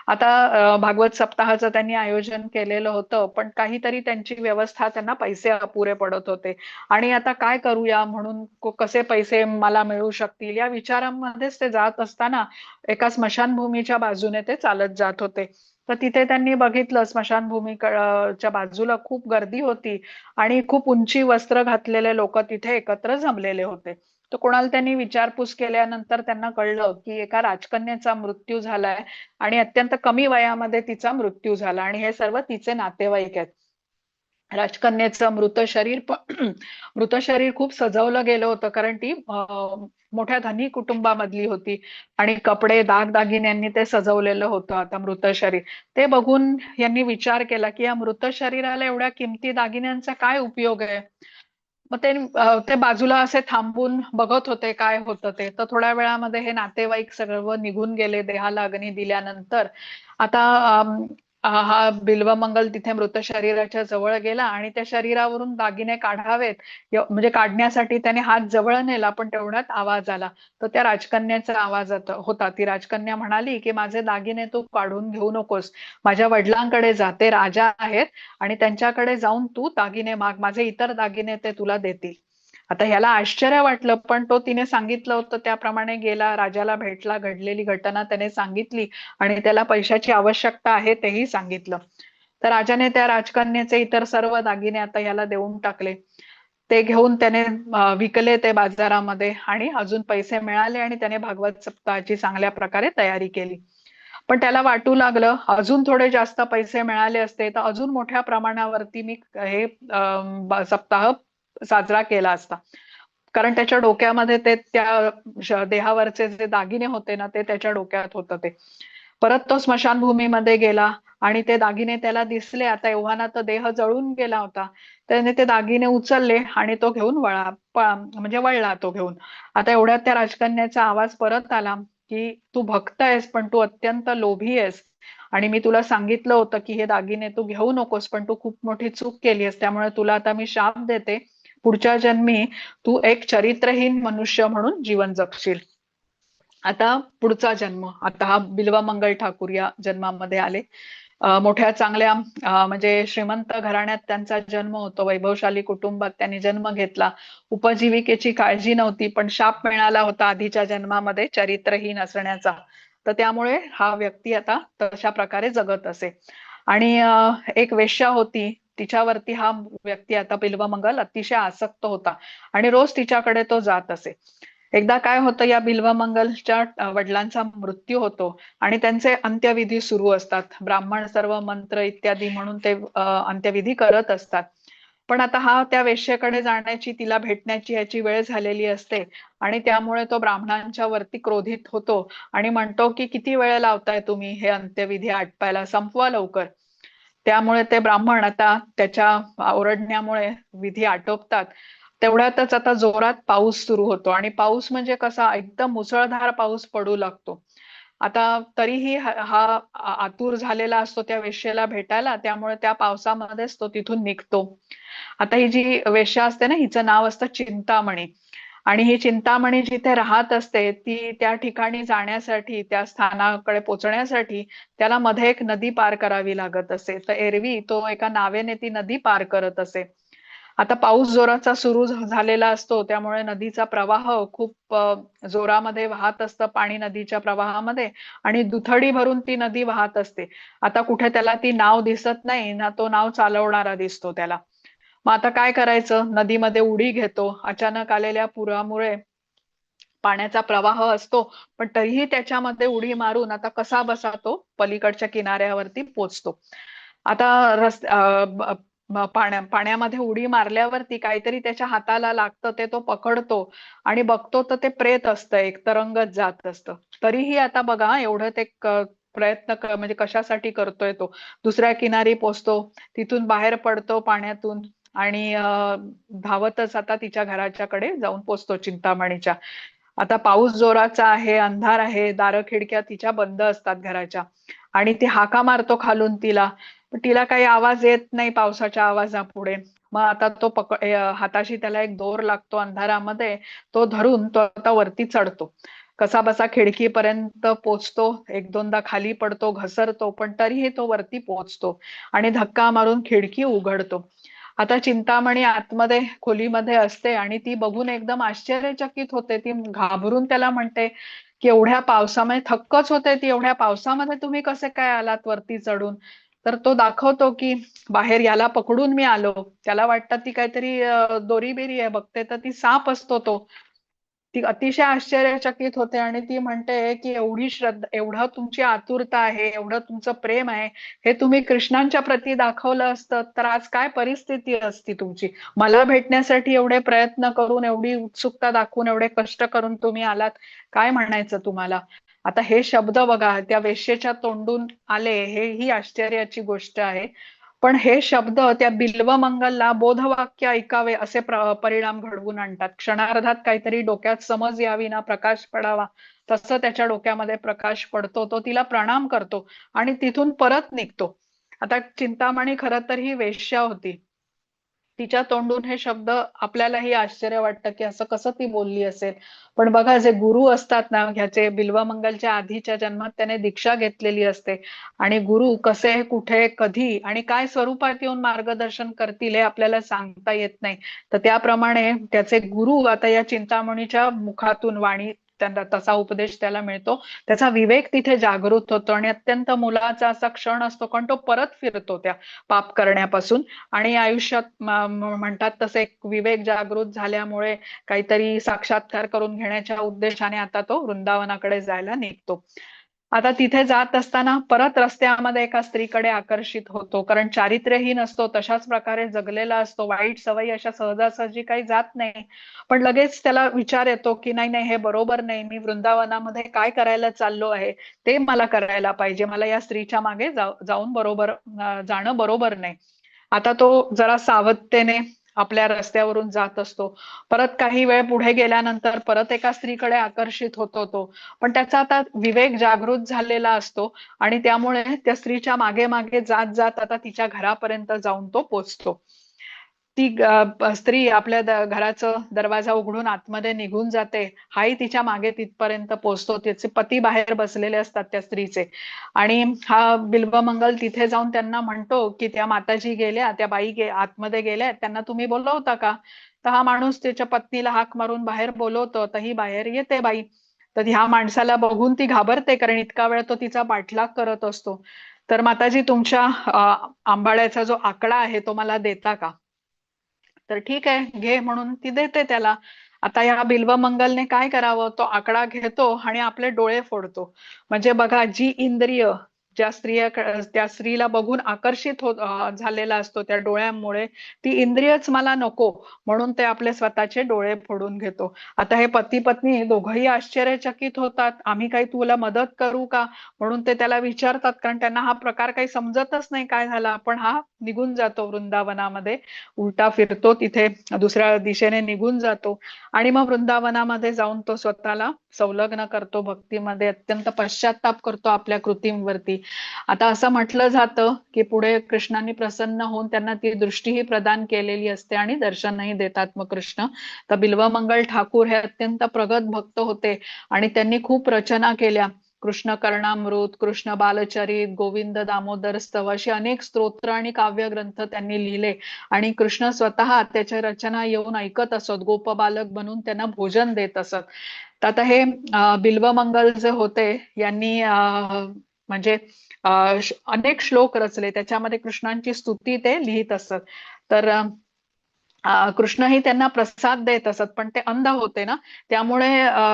आता भागवत सप्ताहाचं त्यांनी आयोजन केलेलं होतं, पण काहीतरी त्यांची व्यवस्था, त्यांना पैसे अपुरे पडत होते आणि आता काय करूया म्हणून कसे पैसे मला मिळू शकतील या विचारांमध्येच ते जात असताना एका स्मशानभूमीच्या बाजूने ते चालत जात होते. तर तिथे त्यांनी बघितलं स्मशानभूमीच्या बाजूला खूप गर्दी होती आणि खूप उंची वस्त्र घातलेले लोक तिथे एकत्र जमलेले होते. तर कोणाला त्यांनी विचारपूस केल्यानंतर त्यांना कळलं की एका राजकन्याचा मृत्यू झालाय आणि अत्यंत कमी वयामध्ये तिचा मृत्यू झाला आणि हे सर्व तिचे नातेवाईक आहेत. राजकन्याचं मृत शरीर खूप सजवलं गेलं होतं कारण ती मोठ्या धनी कुटुंबामधली होती आणि कपडे दागदागिन्यांनी ते सजवलेलं होतं. आता मृत शरीर ते बघून यांनी विचार केला की या मृत शरीराला एवढ्या किमती दागिन्यांचा काय उपयोग आहे. मग ते बाजूला असे थांबून बघत होते काय होतं ते. तर थोड्या वेळामध्ये हे नातेवाईक सर्व निघून गेले देहाला अग्नी दिल्यानंतर. आता हा बिल्वमंगल तिथे मृत शरीराच्या जवळ गेला आणि त्या शरीरावरून दागिने काढावेत म्हणजे काढण्यासाठी त्याने हात जवळ नेला, पण तेवढ्यात आवाज आला. तर त्या राजकन्याचा आवाज होता. ती राजकन्या म्हणाली की माझे दागिने तू काढून घेऊ नकोस, माझ्या वडिलांकडे जा, ते राजा आहेत आणि त्यांच्याकडे जाऊन तू दागिने माग, माझे इतर दागिने ते तुला देतील. आता ह्याला आश्चर्य वाटलं, पण तो तिने सांगितलं होतं त्याप्रमाणे गेला, राजाला भेटला, घडलेली घटना त्याने सांगितली आणि त्याला पैशाची आवश्यकता आहे तेही सांगितलं. तर राजाने त्या राजकन्याचे इतर सर्व दागिने आता ह्याला देऊन टाकले. ते घेऊन त्याने विकले ते बाजारामध्ये आणि अजून पैसे मिळाले आणि त्याने भागवत सप्ताहाची चांगल्या प्रकारे तयारी केली. पण त्याला वाटू लागलं अजून थोडे जास्त पैसे मिळाले असते तर अजून मोठ्या प्रमाणावरती मी हे सप्ताह साजरा केला असता, कारण त्याच्या डोक्यामध्ये ते त्या देहावरचे जे दागिने होते ना ते त्याच्या डोक्यात होतं. ते परत तो स्मशानभूमीमध्ये गेला आणि ते दागिने त्याला दिसले. आता एव्हाना देह जळून गेला होता. त्याने ते दागिने उचलले आणि तो घेऊन म्हणजे वळला तो घेऊन. आता एवढ्यात त्या राजकन्याचा आवाज परत आला की तू भक्त आहेस पण तू अत्यंत लोभी आहेस आणि मी तुला सांगितलं होतं की हे दागिने तू घेऊ नकोस, पण तू खूप मोठी चूक केली आहेस, त्यामुळे तुला आता मी शाप देते, पुढच्या जन्मी तू एक चरित्रहीन मनुष्य म्हणून जीवन जगशील. आता पुढचा जन्म, आता हा बिल्वमंगल ठाकूर या जन्मामध्ये आले. मोठ्या चांगल्या म्हणजे श्रीमंत घराण्यात त्यांचा जन्म होतो, वैभवशाली कुटुंबात त्यांनी जन्म घेतला. उपजीविकेची काळजी नव्हती, पण शाप मिळाला होता आधीच्या जन्मामध्ये चरित्रहीन असण्याचा. तर त्यामुळे हा व्यक्ती आता तशा प्रकारे जगत असे आणि एक वेश्या होती तिच्यावरती हा व्यक्ती आता बिल्वमंगल अतिशय आसक्त होता आणि रोज तिच्याकडे तो जात असे. एकदा काय होतं, या बिल्वमंगलच्या वडिलांचा मृत्यू होतो आणि त्यांचे अंत्यविधी सुरू असतात. ब्राह्मण सर्व मंत्र इत्यादी म्हणून ते अंत्यविधी करत असतात. पण आता हा त्या वेश्येकडे जाण्याची, तिला भेटण्याची ह्याची वेळ झालेली असते आणि त्यामुळे तो ब्राह्मणांच्या वरती क्रोधित होतो आणि म्हणतो की किती वेळ लावताय तुम्ही हे अंत्यविधी आटपायला, संपवा लवकर. त्यामुळे ते ब्राह्मण आता त्याच्या ओरडण्यामुळे विधी आटोपतात. तेवढ्यातच आता जोरात पाऊस सुरू होतो आणि पाऊस म्हणजे कसा एकदम मुसळधार पाऊस पडू लागतो. आता तरीही हा आतुर झालेला असतो त्या वेश्येला भेटायला, त्यामुळे त्या पावसामध्येच तो तिथून निघतो. आता ही जी वेश्या असते ना, हिचं नाव असतं चिंतामणी. आणि ही चिंतामणी जिथे राहत असते ती त्या ठिकाणी जाण्यासाठी, त्या स्थानाकडे पोहोचण्यासाठी त्याला मध्ये एक नदी पार करावी लागत असे. तर एरवी तो एका नावेने ती नदी पार करत असे. आता पाऊस जोराचा सुरू झालेला असतो, त्यामुळे नदीचा प्रवाह खूप जोरामध्ये वाहत असतं पाणी नदीच्या प्रवाहामध्ये आणि दुथडी भरून ती नदी वाहत असते. आता कुठे त्याला ती नाव दिसत नाही ना, तो नाव चालवणारा दिसतो त्याला. मग आता काय करायचं, नदीमध्ये उडी घेतो. अचानक आलेल्या पुरामुळे पाण्याचा प्रवाह असतो, पण तरीही त्याच्यामध्ये उडी मारून आता कसा बसा तो पलीकडच्या किनाऱ्यावरती पोचतो. आता पाण्यामध्ये उडी मारल्यावरती काहीतरी त्याच्या हाताला लागतं, ते तो पकडतो आणि बघतो तर ते प्रेत असतं, एक तरंगत जात असतं. तरीही आता बघा एवढं ते प्रयत्न म्हणजे कशासाठी करतोय तो. दुसऱ्या किनारी पोचतो, तिथून बाहेर पडतो पाण्यातून आणि धावतच आता तिच्या घराच्याकडे जाऊन पोचतो चिंतामणीच्या. आता पाऊस जोराचा आहे, अंधार आहे, दारं खिडक्या तिच्या बंद असतात घराच्या आणि ती हाका मारतो खालून तिला, पण तिला काही आवाज येत नाही पावसाच्या आवाजापुढे. मग आता तो हाताशी त्याला एक दोर लागतो अंधारामध्ये, तो धरून तो आता वरती चढतो. कसा बसा खिडकीपर्यंत पोचतो, एक दोनदा खाली पडतो, घसरतो, पण तरीही तो वरती पोचतो आणि धक्का मारून खिडकी उघडतो. आता चिंतामणी आतमध्ये खोलीमध्ये असते आणि ती बघून एकदम आश्चर्यचकित होते. ती घाबरून त्याला म्हणते की एवढ्या पावसामध्ये, थक्कच होते ती, एवढ्या पावसामध्ये तुम्ही कसे काय आलात वरती चढून. तर तो दाखवतो की बाहेर याला पकडून मी आलो. त्याला वाटतं ती काहीतरी दोरी बिरी आहे, बघते तर ती साप असतो तो. ती अतिशय आश्चर्यचकित होते आणि ती म्हणते की एवढी श्रद्धा, एवढं तुमची आतुरता आहे, एवढं तुमचं प्रेम आहे, हे तुम्ही कृष्णांच्या प्रती दाखवलं असतं तर आज काय परिस्थिती असती तुमची. मला भेटण्यासाठी एवढे प्रयत्न करून, एवढी उत्सुकता दाखवून, एवढे कष्ट करून तुम्ही आलात, काय म्हणायचं तुम्हाला. आता हे शब्द बघा त्या वेश्येच्या तोंडून आले, हे ही आश्चर्याची गोष्ट आहे. पण हे शब्द त्या बिल्वमंगलला बोधवाक्य ऐकावे असे परिणाम घडवून आणतात. क्षणार्धात काहीतरी डोक्यात समज यावी ना, प्रकाश पडावा, तसं त्याच्या डोक्यामध्ये प्रकाश पडतो. तो तिला प्रणाम करतो आणि तिथून परत निघतो. आता चिंतामणी खरं तर ही वेश्या होती. तिच्या तोंडून हे शब्द आपल्यालाही आश्चर्य वाटतं की असं कसं ती बोलली असेल. पण बघा जे गुरु असतात ना, ह्याचे बिल्वमंगलच्या आधीच्या जन्मात त्याने दीक्षा घेतलेली असते आणि गुरु कसे, कुठे, कधी आणि काय स्वरूपात येऊन मार्गदर्शन करतील हे आपल्याला सांगता येत नाही. तर त्याप्रमाणे त्याचे गुरु आता या चिंतामणीच्या मुखातून वाणी, त्यांना तसा उपदेश त्याला मिळतो. त्याचा विवेक तिथे जागृत होतो आणि अत्यंत मुलाचा असा क्षण असतो, कारण तो परत फिरतो त्या पाप करण्यापासून आणि आयुष्यात म्हणतात तसे एक विवेक जागृत झाल्यामुळे काहीतरी साक्षात्कार करून घेण्याच्या उद्देशाने आता तो वृंदावनाकडे जायला निघतो. आता तिथे जात असताना परत रस्त्यामध्ये एका स्त्रीकडे आकर्षित होतो, कारण चारित्र्यहीन असतो, तशाच प्रकारे जगलेला असतो, वाईट सवयी अशा सहजासहजी काही जात नाही. पण लगेच त्याला विचार येतो की नाही नाही, हे बरोबर नाही, मी वृंदावनामध्ये काय करायला चाललो आहे ते मला करायला पाहिजे, मला या स्त्रीच्या मागे जाऊन बरोबर जाणं बरोबर नाही. आता तो जरा सावधतेने आपल्या रस्त्यावरून जात असतो. परत काही वेळ पुढे गेल्यानंतर परत एका स्त्रीकडे आकर्षित होतो तो, पण त्याचा आता विवेक जागृत झालेला असतो आणि त्यामुळे त्या स्त्रीच्या मागे मागे जात जात आता तिच्या घरापर्यंत जाऊन तो पोचतो. ती स्त्री आपल्या घराचं दरवाजा उघडून आतमध्ये निघून जाते, हाही तिच्या मागे तिथपर्यंत पोहोचतो. त्याचे पती बाहेर बसलेले असतात त्या स्त्रीचे आणि हा बिल्वमंगल तिथे जाऊन त्यांना म्हणतो की त्या माताजी गेल्या, त्या बाई आतमध्ये गेल्या, त्यांना तुम्ही बोलवता का. तर हा माणूस त्याच्या पत्नीला हाक मारून बाहेर बोलवतो, तर ही बाहेर येते बाई. तर ह्या माणसाला बघून ती घाबरते, कारण इतका वेळ तो तिचा पाठलाग करत असतो. तर माताजी तुमच्या आंबाड्याचा जो आकडा आहे तो मला देता का. तर ठीक आहे घे म्हणून ती देते त्याला. आता या बिल्वमंगलने काय करावं, तो आकडा घेतो आणि आपले डोळे फोडतो. म्हणजे बघा, जी इंद्रिय, त्या स्त्रीला बघून आकर्षित झालेला असतो त्या डोळ्यांमुळे, ती इंद्रियच मला नको म्हणून ते आपले स्वतःचे डोळे फोडून घेतो. आता हे पती पत्नी दोघंही आश्चर्यचकित होतात. आम्ही काही तुला मदत करू का म्हणून ते त्याला विचारतात, कारण त्यांना हा प्रकार काही समजतच नाही काय झाला. पण हा निघून जातो वृंदावनामध्ये, उलटा फिरतो तिथे दुसऱ्या दिशेने निघून जातो आणि मग वृंदावनामध्ये जाऊन तो स्वतःला संलग्न करतो भक्तीमध्ये, अत्यंत पश्चाताप करतो आपल्या कृतींवरती. आता असं म्हटलं जातं की पुढे कृष्णांनी प्रसन्न होऊन त्यांना ती दृष्टीही प्रदान केलेली असते आणि दर्शनही देतात मग कृष्ण. तर बिल्वमंगल ठाकूर हे अत्यंत प्रगत भक्त होते आणि त्यांनी खूप रचना केल्या. कृष्ण कर्णामृत, कृष्ण बालचरित, गोविंद दामोदर स्तव अशी अनेक स्तोत्र आणि काव्यग्रंथ त्यांनी लिहिले आणि कृष्ण स्वतः त्याच्या रचना येऊन ऐकत असत, गोप बालक बनून त्यांना भोजन देत असत. तर आता हे बिल्वमंगल जे होते यांनी म्हणजे अनेक श्लोक रचले, त्याच्यामध्ये कृष्णांची स्तुती ते लिहित असत. तर कृष्णही त्यांना प्रसाद देत असत, पण ते अंध होते ना, त्यामुळे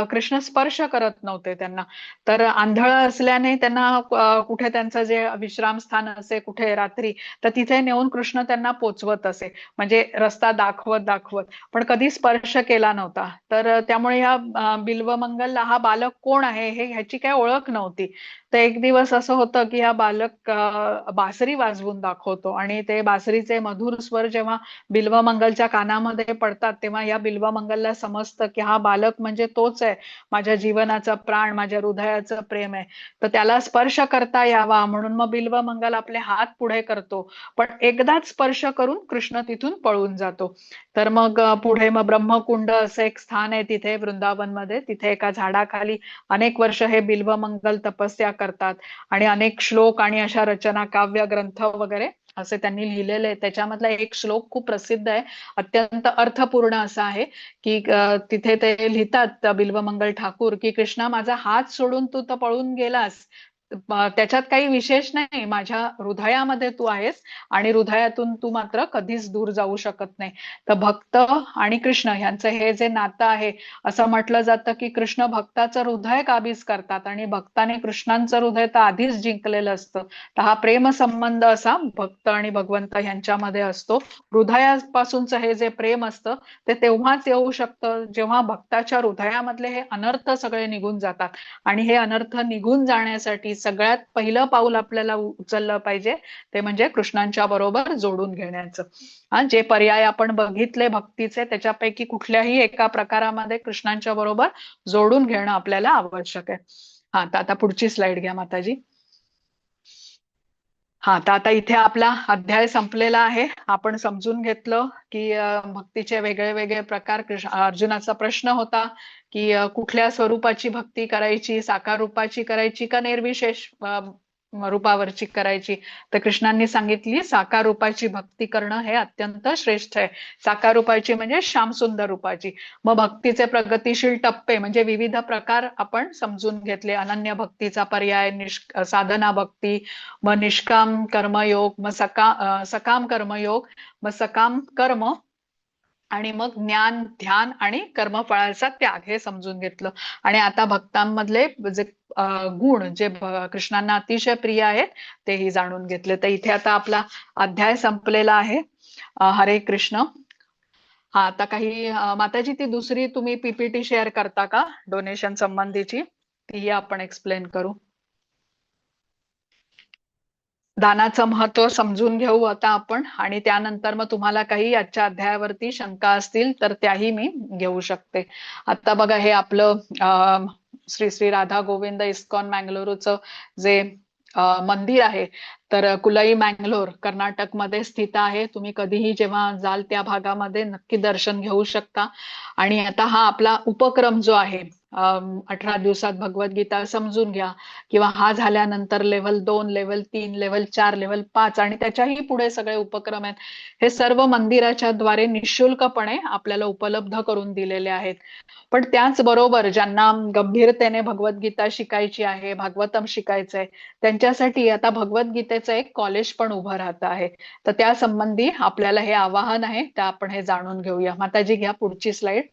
कृष्ण स्पर्श करत नव्हते त्यांना. तर आंधळ असल्याने त्यांना कुठे त्यांचं जे विश्राम स्थान असे कुठे रात्री, तर तिथे नेऊन कृष्ण त्यांना पोचवत असे, म्हणजे रस्ता दाखवत दाखवत, पण कधी स्पर्श केला नव्हता. तर त्यामुळे ह्या बिल्वमंगलला हा बालक कोण आहे हे ह्याची काही ओळख नव्हती. तर एक दिवस असं होतं की हा बालक बासरी वाजवून दाखवतो आणि ते बासरीचे मधुर स्वर जेव्हा बिल्वमंगलच्या कानामध्ये पडतात, तेव्हा या बिल्वमंगलला समजतं की हा बालक म्हणजे तोच आहे, माझ्या जीवनाचा प्राण, माझ्या हृदयाचं प्रेम आहे. तर त्याला स्पर्श करता यावा म्हणून मग बिल्वमंगल आपले हात पुढे करतो, पण एकदाच स्पर्श करून कृष्ण तिथून पळून जातो. तर मग पुढे मग ब्रह्मकुंड असं एक स्थान आहे तिथे वृंदावनमध्ये, तिथे एका झाडाखाली अनेक वर्ष हे बिल्वमंगल तपस्या करतात आणि अनेक श्लोक आणि अशा रचना, काव्य ग्रंथ वगैरे असे त्यांनी लिहिलेले आहे. त्याच्यामधला एक श्लोक खूप प्रसिद्ध आहे, अत्यंत अर्थपूर्ण असा आहे की तिथे ते लिहितात बिल्वमंगल ठाकूर की कृष्णा, माझा हात सोडून तू तर पळून गेलास, त्याच्यात काही विशेष नाही, माझ्या हृदयामध्ये तू आहेस आणि हृदयातून तू मात्र कधीच दूर जाऊ शकत नाही. तर भक्त आणि कृष्ण यांचं हे जे नातं आहे, असं म्हटलं जातं की कृष्ण भक्ताचं हृदय काबीज करतात आणि भक्ताने कृष्णांचं हृदय तर आधीच जिंकलेलं असतं. तर हा प्रेम संबंध असा भक्त आणि भगवंत यांच्यामध्ये असतो. हृदयापासूनच हे जे प्रेम असतं ते तेव्हाच येऊ शकतं जेव्हा भक्ताच्या हृदयामधले हे अनर्थ सगळे निघून जातात. आणि हे अनर्थ निघून जाण्यासाठी सगळ्यात पहिलं पाऊल आपल्याला उचललं पाहिजे, ते म्हणजे कृष्णांच्या बरोबर जोडून घेण्याचं. जे पर्याय आपण बघितले भक्तीचे, त्याच्यापैकी कुठल्याही एका प्रकारामध्ये कृष्णांच्या बरोबर जोडून घेणं आपल्याला आवश्यक आहे. हा, तर आता पुढची स्लाइड घ्या माताजी. हा, तर आता इथे आपला अध्याय संपलेला आहे. आपण समजून घेतलं की भक्तीचे वेगळे वेगळे प्रकार. अर्जुनाचा प्रश्न होता की कुठल्या स्वरूपाची भक्ती करायची, साकार रूपाची करायची का निर्विशेष रूपावरची करायची. तर कृष्णांनी सांगितली साकार रूपाची भक्ती करणं हे अत्यंत श्रेष्ठ आहे. साकार रूपाची म्हणजे श्यामसुंदर रूपाची. मग भक्तीचे प्रगतीशील टप्पे म्हणजे विविध प्रकार आपण समजून घेतले. अनन्य भक्तीचा पर्याय, साधना भक्ती, मग निष्काम कर्मयोग, मग सकाम कर्मयोग, मग सकाम कर्म, आणि मग ज्ञान, ध्यान आणि कर्मफळाचा त्याग, हे समजून घेतलं. आणि आता भक्तांमधले जे गुण जे कृष्णांना अतिशय प्रिय आहेत तेही जाणून घेतले. तर इथे आता आपला अध्याय संपलेला आहे. हरे कृष्ण. हा, आता काही माताजी ती दुसरी तुम्ही पीपीटी शेअर करता का डोनेशन संबंधीची, तीही आपण एक्सप्लेन करू. दानाचं महत्व समजून घेऊ आता आपण, आणि त्यानंतर मग तुम्हाला काही आजच्या अध्यायावरती शंका असतील तर त्याही मी घेऊ शकते. आता बघा, हे आपलं श्री श्री राधा गोविंद इस्कॉन मँगलोरचं जे मंदिर आहे, तर कुलाई मंगलोर कर्नाटकमध्ये स्थित आहे. तुम्ही कधीही जेव्हा जाल त्या भागामध्ये नक्की दर्शन घेऊ शकता. आणि आता हा आपला उपक्रम जो आहे, 18 दिवसात भगवद्गीता समजून घ्या, किंवा हा झाल्यानंतर लेव्हल 2, लेव्हल 3, लेव्हल 4, लेव्हल 5 आणि त्याच्याही पुढे सगळे उपक्रम आहेत, हे सर्व मंदिराच्या द्वारे निशुल्कपणे आपल्याला उपलब्ध करून दिलेले आहेत. पण त्याचबरोबर ज्यांना गंभीरतेने भगवद्गीता शिकायची आहे, भागवतम शिकायचंय, त्यांच्यासाठी आता भगवद्गीतेचं एक कॉलेज पण उभं राहत आहे. तर त्या संबंधी आपल्याला हे आवाहन आहे, तर आपण हे जाणून घेऊया. माताजी घ्या पुढची स्लाइड.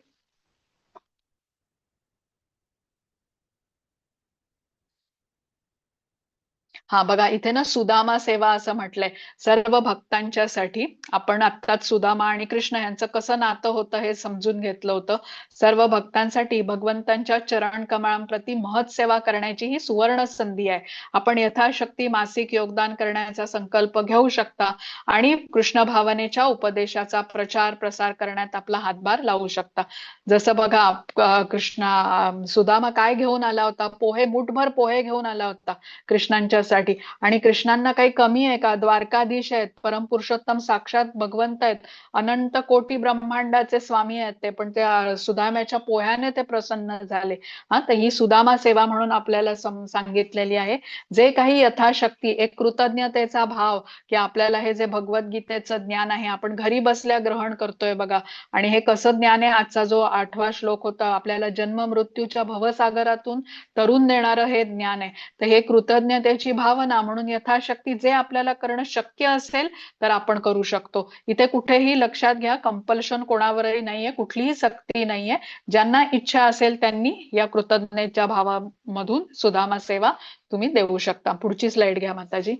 हा बघा, इथे ना सुदामा सेवा असं म्हटलंय. सर्व भक्तांच्यासाठी आपण आत्ताच सुदामा आणि कृष्ण यांचं कसं नातं होतं हे समजून घेतलं होतं. सर्व भक्तांसाठी भगवंतांच्या चरण कमळांप्रती महत् सेवा करण्याची ही सुवर्ण संधी आहे. आपण यथाशक्ती मासिक योगदान करण्याचा संकल्प घेऊ शकता आणि कृष्ण भावनेच्या उपदेशाचा प्रचार प्रसार करण्यात आपला हातभार लावू शकता. जसं बघा, सुदामा काय घेऊन आला होता? पोहे, मुठभर पोहे घेऊन आला होता कृष्णांच्यासाठी. आणि कृष्णांना काही कमी आहे का? द्वारकाधीश आहेत, परमपुरुषोत्तम साक्षात भगवंत आहेत, अनंत कोटी ब्रह्मांडाचे स्वामी आहेत ते, पण त्या सुदाम्याच्या पोह्याने ते प्रसन्न झाले. हा, तर ही सुदामा सेवा म्हणून आपल्याला सांगितलेली आहे. जे काही यथाशक्ती, एक कृतज्ञतेचा भाव, की आपल्याला हे जे भगवद्गीतेचं ज्ञान आहे आपण घरी बसल्या ग्रहण करतोय बघा. आणि हे कसं ज्ञान आहे? आजचा जो 8वा श्लोक होता, आपल्याला जन्म मृत्यूच्या भवसागरातून तरून देणारं हे ज्ञान आहे. तर हे कृतज्ञतेची भावना म्हणून यथाशक्ती जे आपल्याला करणं शक्य असेल तर आपण करू शकतो. इथे कुठेही लक्षात घ्या, कंपल्शन कोणावरही नाहीये, कुठलीही सक्ती नाहीये. ज्यांना इच्छा असेल त्यांनी या कृतज्ञतेच्या भावामधून सुदामा सेवा तुम्ही देऊ शकता. पुढची स्लाइड घ्या माताजी.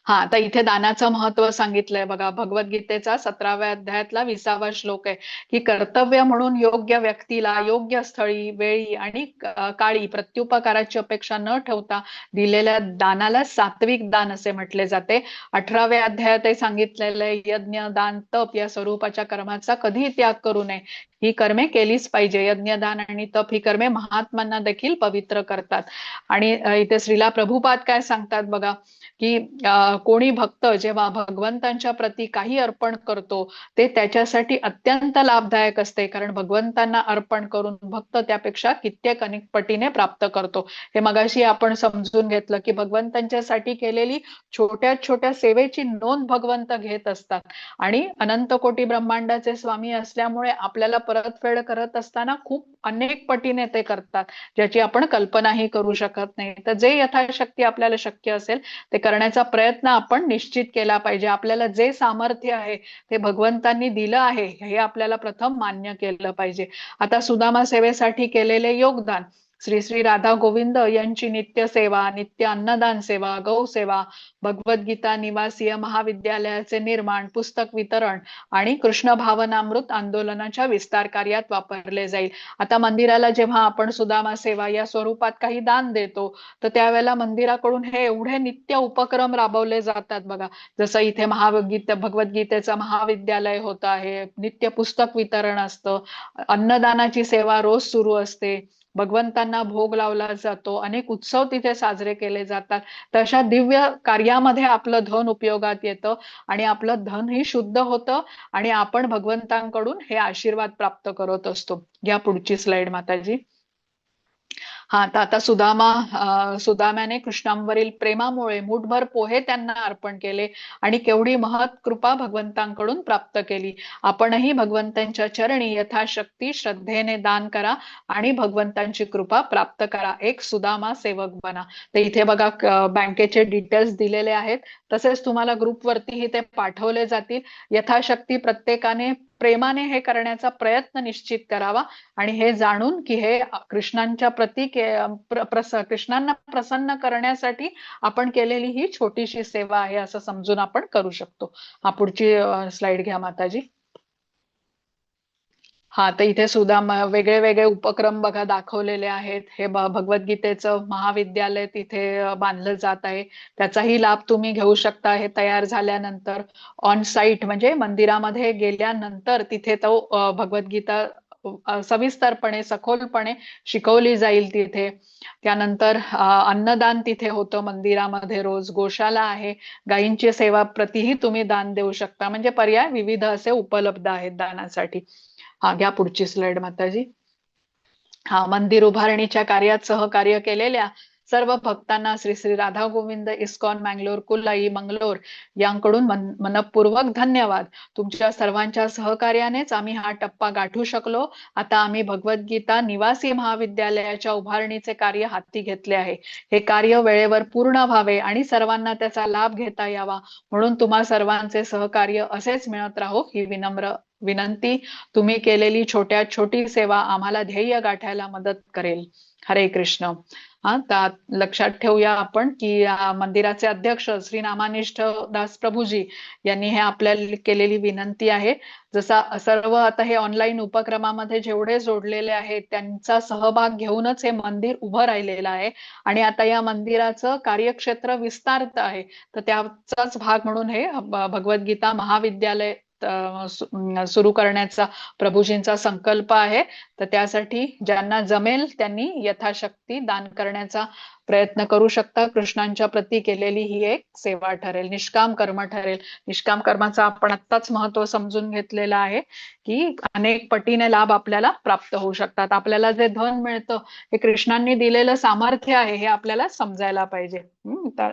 हा, आता इथे दानाचं महत्व सांगितलंय बघा. भगवद्गीतेचा 17व्या अध्यायातला 20वा श्लोक आहे, की कर्तव्य म्हणून योग्य व्यक्तीला योग्य स्थळी, वेळी आणि काळी प्रत्युपकाराची अपेक्षा न ठेवता दिलेल्या दानाला सात्विक दान असे म्हटले जाते. 18व्या अध्यायातही सांगितलेलं आहे, यज्ञ, दान, तप या स्वरूपाच्या कर्माचा कधीही त्याग करू नये. ही कर्मे केलीच पाहिजे. यज्ञ, दान आणि तप ही कर्मे महात्म्यांना देखील पवित्र करतात. आणि इथे श्रीला प्रभुपाद काय सांगतात बघा, की कोणी भक्त जेव्हा भगवंतांच्या प्रती काही अर्पण करतो ते त्याच्यासाठी अत्यंत लाभदायक असते, कारण भगवंतांना अर्पण करून भक्त त्यापेक्षा कित्येक अनेक पटीने प्राप्त करतो. हे मगाशी आपण समजून घेतलं, की भगवंतांच्यासाठी केलेली छोट्या छोट्या सेवेची नोंद भगवंत घेत असतात. आणि अनंत कोटी ब्रह्मांडाचे स्वामी असल्यामुळे आपल्याला परतफेड करत असताना खूप अनेक पटीने ते करतात, ज्याची आपण कल्पनाही करू शकत नाही. तर जे यथाशक्ती आपल्याला शक्य असेल ते करण्याचा प्रयत्न आपण निश्चित केला पाहिजे. आपल्याला जे सामर्थ्य आहे ते भगवंतांनी दिलं आहे हे आपल्याला प्रथम मान्य केलं पाहिजे. आता सुदामा सेवेसाठी केलेले योगदान, श्री श्री राधा गोविंद यांची नित्य सेवा, नित्य अन्नदान सेवा, गौ सेवा, भगवद्गीता निवासीय महाविद्यालयाचे निर्माण, पुस्तक वितरण आणि कृष्ण भावनामृत आंदोलनाच्या विस्तार कार्यात वापरले जाईल. आता मंदिराला जेव्हा आपण सुदामा सेवा या स्वरूपात काही दान देतो तर त्यावेळेला मंदिराकडून हे एवढे नित्य उपक्रम राबवले जातात बघा. जसं इथे भगवद्गीतेचं महाविद्यालय होत आहे, नित्य पुस्तक वितरण असतं, अन्नदानाची सेवा रोज सुरू असते, भगवंतांना भोग लावला जातो, अनेक उत्सव तिथे साजरे केले जातात. तर अशा दिव्य कार्यामध्ये आपलं धन उपयोगात येतं आणि आपलं धन ही शुद्ध होतं आणि आपण भगवंतांकडून हे आशीर्वाद प्राप्त करत असतो. घ्या पुढची स्लाइड माताजी. हा, तर आता सुदाम्याने कृष्णांवरील प्रेमामुळे मुठभर पोहे त्यांना अर्पण केले आणि केवढी महत् कृपा भगवंतांकडून प्राप्त केली. आपणही भगवंतांच्या चरणी यथाशक्ती श्रद्धेने दान करा आणि भगवंतांची कृपा प्राप्त करा. एक सुदामा सेवक बना. तर इथे बघा बँकेचे डिटेल्स दिलेले आहेत, तसेच तुम्हाला ग्रुपवरतीही ते पाठवले जातील. यथाशक्ती प्रत्येकाने प्रेमाने हे करण्याचा प्रयत्न निश्चित करावा आणि हे जाणून की हे कृष्णांच्या प्रती कृष्णांना प्रसन्न करण्यासाठी आपण केलेली ही छोटीशी सेवा आहे असं समजून आपण करू शकतो. हा, पुढची स्लाइड घ्या माताजी. हा, तर इथे सुद्धा वेगळे वेगळे उपक्रम बघा दाखवलेले आहेत. हे भगवद्गीतेचं महाविद्यालय तिथे बांधलं जात आहे, त्याचाही लाभ तुम्ही घेऊ शकता. हे तयार झाल्यानंतर ऑन साईट म्हणजे मंदिरामध्ये गेल्यानंतर तिथे तो भगवद्गीता सविस्तरपणे सखोलपणे शिकवली जाईल तिथे. त्यानंतर अन्नदान तिथे होतं मंदिरामध्ये रोज, गोशाला आहे, गायींची सेवा प्रतीही तुम्ही दान देऊ शकता. म्हणजे पर्याय विविध असे उपलब्ध आहेत दानासाठी. हा, घ्या पुढची स्लाइड माताजी. हा, मंदिर उभारणीच्या कार्यात सहकार्य केलेल्या सर्व भक्तांना श्री श्री राधा गोविंद इस्कॉन मँगलोर कुल्लाई मंगलोर यांकडून मनपूर्वक धन्यवाद. तुमच्या सर्वांच्या सहकार्यानेच आम्ही हा टप्पा गाठू शकलो. आता आम्ही भगवद्गीता निवासी महाविद्यालयाच्या उभारणीचे कार्य हाती घेतले आहे. हे कार्य वेळेवर पूर्ण व्हावे आणि सर्वांना त्याचा लाभ घेता यावा म्हणून तुम्हा सर्वांचे सहकार्य असेच मिळत राहो ही विनम्र विनंती, तुम्ही केलेली छोट्यात छोटी सेवा आम्हाला ध्येय गाठायला मदत करेल. हरे कृष्ण. तर लक्षात ठेवूया आपण की मंदिराचे अध्यक्ष श्री नामानिष्ठ दास प्रभूजी यांनी हे आपल्याला केलेली विनंती आहे. जसा सर्व आता हे ऑनलाईन उपक्रमामध्ये जेवढे जोडलेले आहेत त्यांचा सहभाग घेऊनच हे मंदिर उभं राहिलेलं आहे आणि आता या मंदिराचं कार्यक्षेत्र विस्तारत आहे. तर त्याचाच भाग म्हणून हे भगवद्गीता महाविद्यालय सुरू करण्याचा प्रभूजींचा संकल्प आहे. तर त्यासाठी ज्यांना जमेल त्यांनी यथाशक्ती दान करण्याचा प्रयत्न करू शकता. कृष्णांच्या प्रती केलेली ही एक सेवा ठरेल, निष्काम कर्म ठरेल. निष्काम कर्माचं आपण आत्ताच महत्व समजून घेतलेलं आहे की अनेक पटीने लाभ आपल्याला प्राप्त होऊ शकतात. आपल्याला जे धन मिळतं हे कृष्णांनी दिलेलं सामर्थ्य आहे हे आपल्याला समजायला पाहिजे.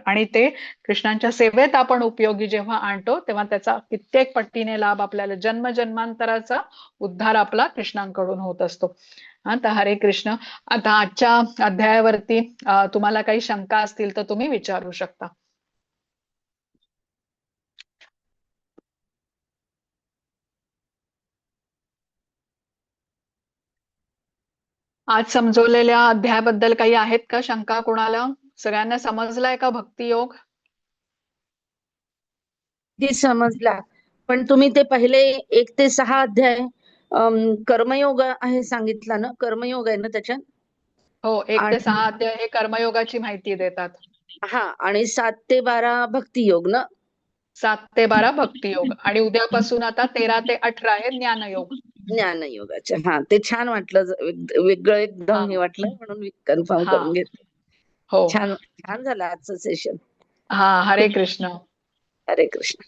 आणि ते कृष्णांच्या सेवेत आपण उपयोगी जेव्हा आणतो तेव्हा त्याचा कित्येक पटीने लाभ आपल्याला जन्मजन्मांतराचा उद्धार आपला कृष्णांकडून होत असतो. तर हरे कृष्ण. आता आजच्या अध्यायावरती तुम्हाला काही शंका असतील तर तुम्ही विचारू शकता. आज समजवलेल्या अध्यायाबद्दल काही आहेत का शंका कोणाला? सगळ्यांना समजलाय का भक्तियोग? समजला, पण तुम्ही ते पहिले 1 ते 6 अध्याय कर्मयोग आहे सांगितला ना? कर्मयोग आहे ना त्याच्यात? हो, 1 ते 6 अध्याय हे कर्मयोगाची माहिती देतात. हा, आणि 7 ते 12 भक्तियोग ना? 7 ते 12 भक्तियोग आणि उद्यापासून आता 13 ते 18 आहे ज्ञानयोग. ज्ञानयोगाच्या. हा, ते छान वाटलं, वेगळं एकदम हे वाटलं म्हणून मी कन्फर्म करून घेतलं. हो, छान छान झालं आजचं सेशन. हरे कृष्ण. हरे कृष्ण.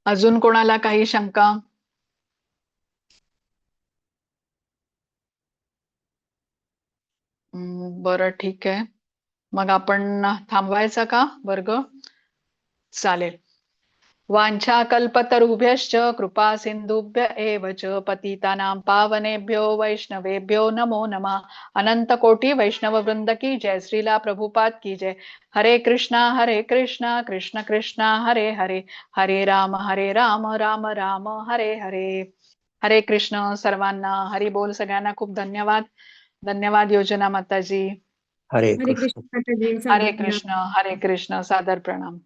अजून कोणाला काही शंका? बरं, ठीक आहे. मग आपण थांबवायचा का वर्ग? चालेल. वाञ्छाकल्पतरुभ्यश्च कृपा सिन्धुभ्य एव च पतितानां पावनेभ्यो वैष्णवेभ्यो नमो नमः. अनंत कोटि वैष्णव वृंद की जय. श्रीला प्रभुपाद की जय. हरे कृष्णा कृष्ण कृष्णा हरे हरे, हरे राम राम राम हरे हरे. हरे कृष्ण सर्वांना. हरी बोल सगळ्यांना. खूप धन्यवाद. धन्यवाद योजना माताजी. हरे हरे कृष्ण. कृष्ण माताजी, हरे सादर प्रणाम. कृष्ण. हरे कृष्ण. सादर प्रणाम.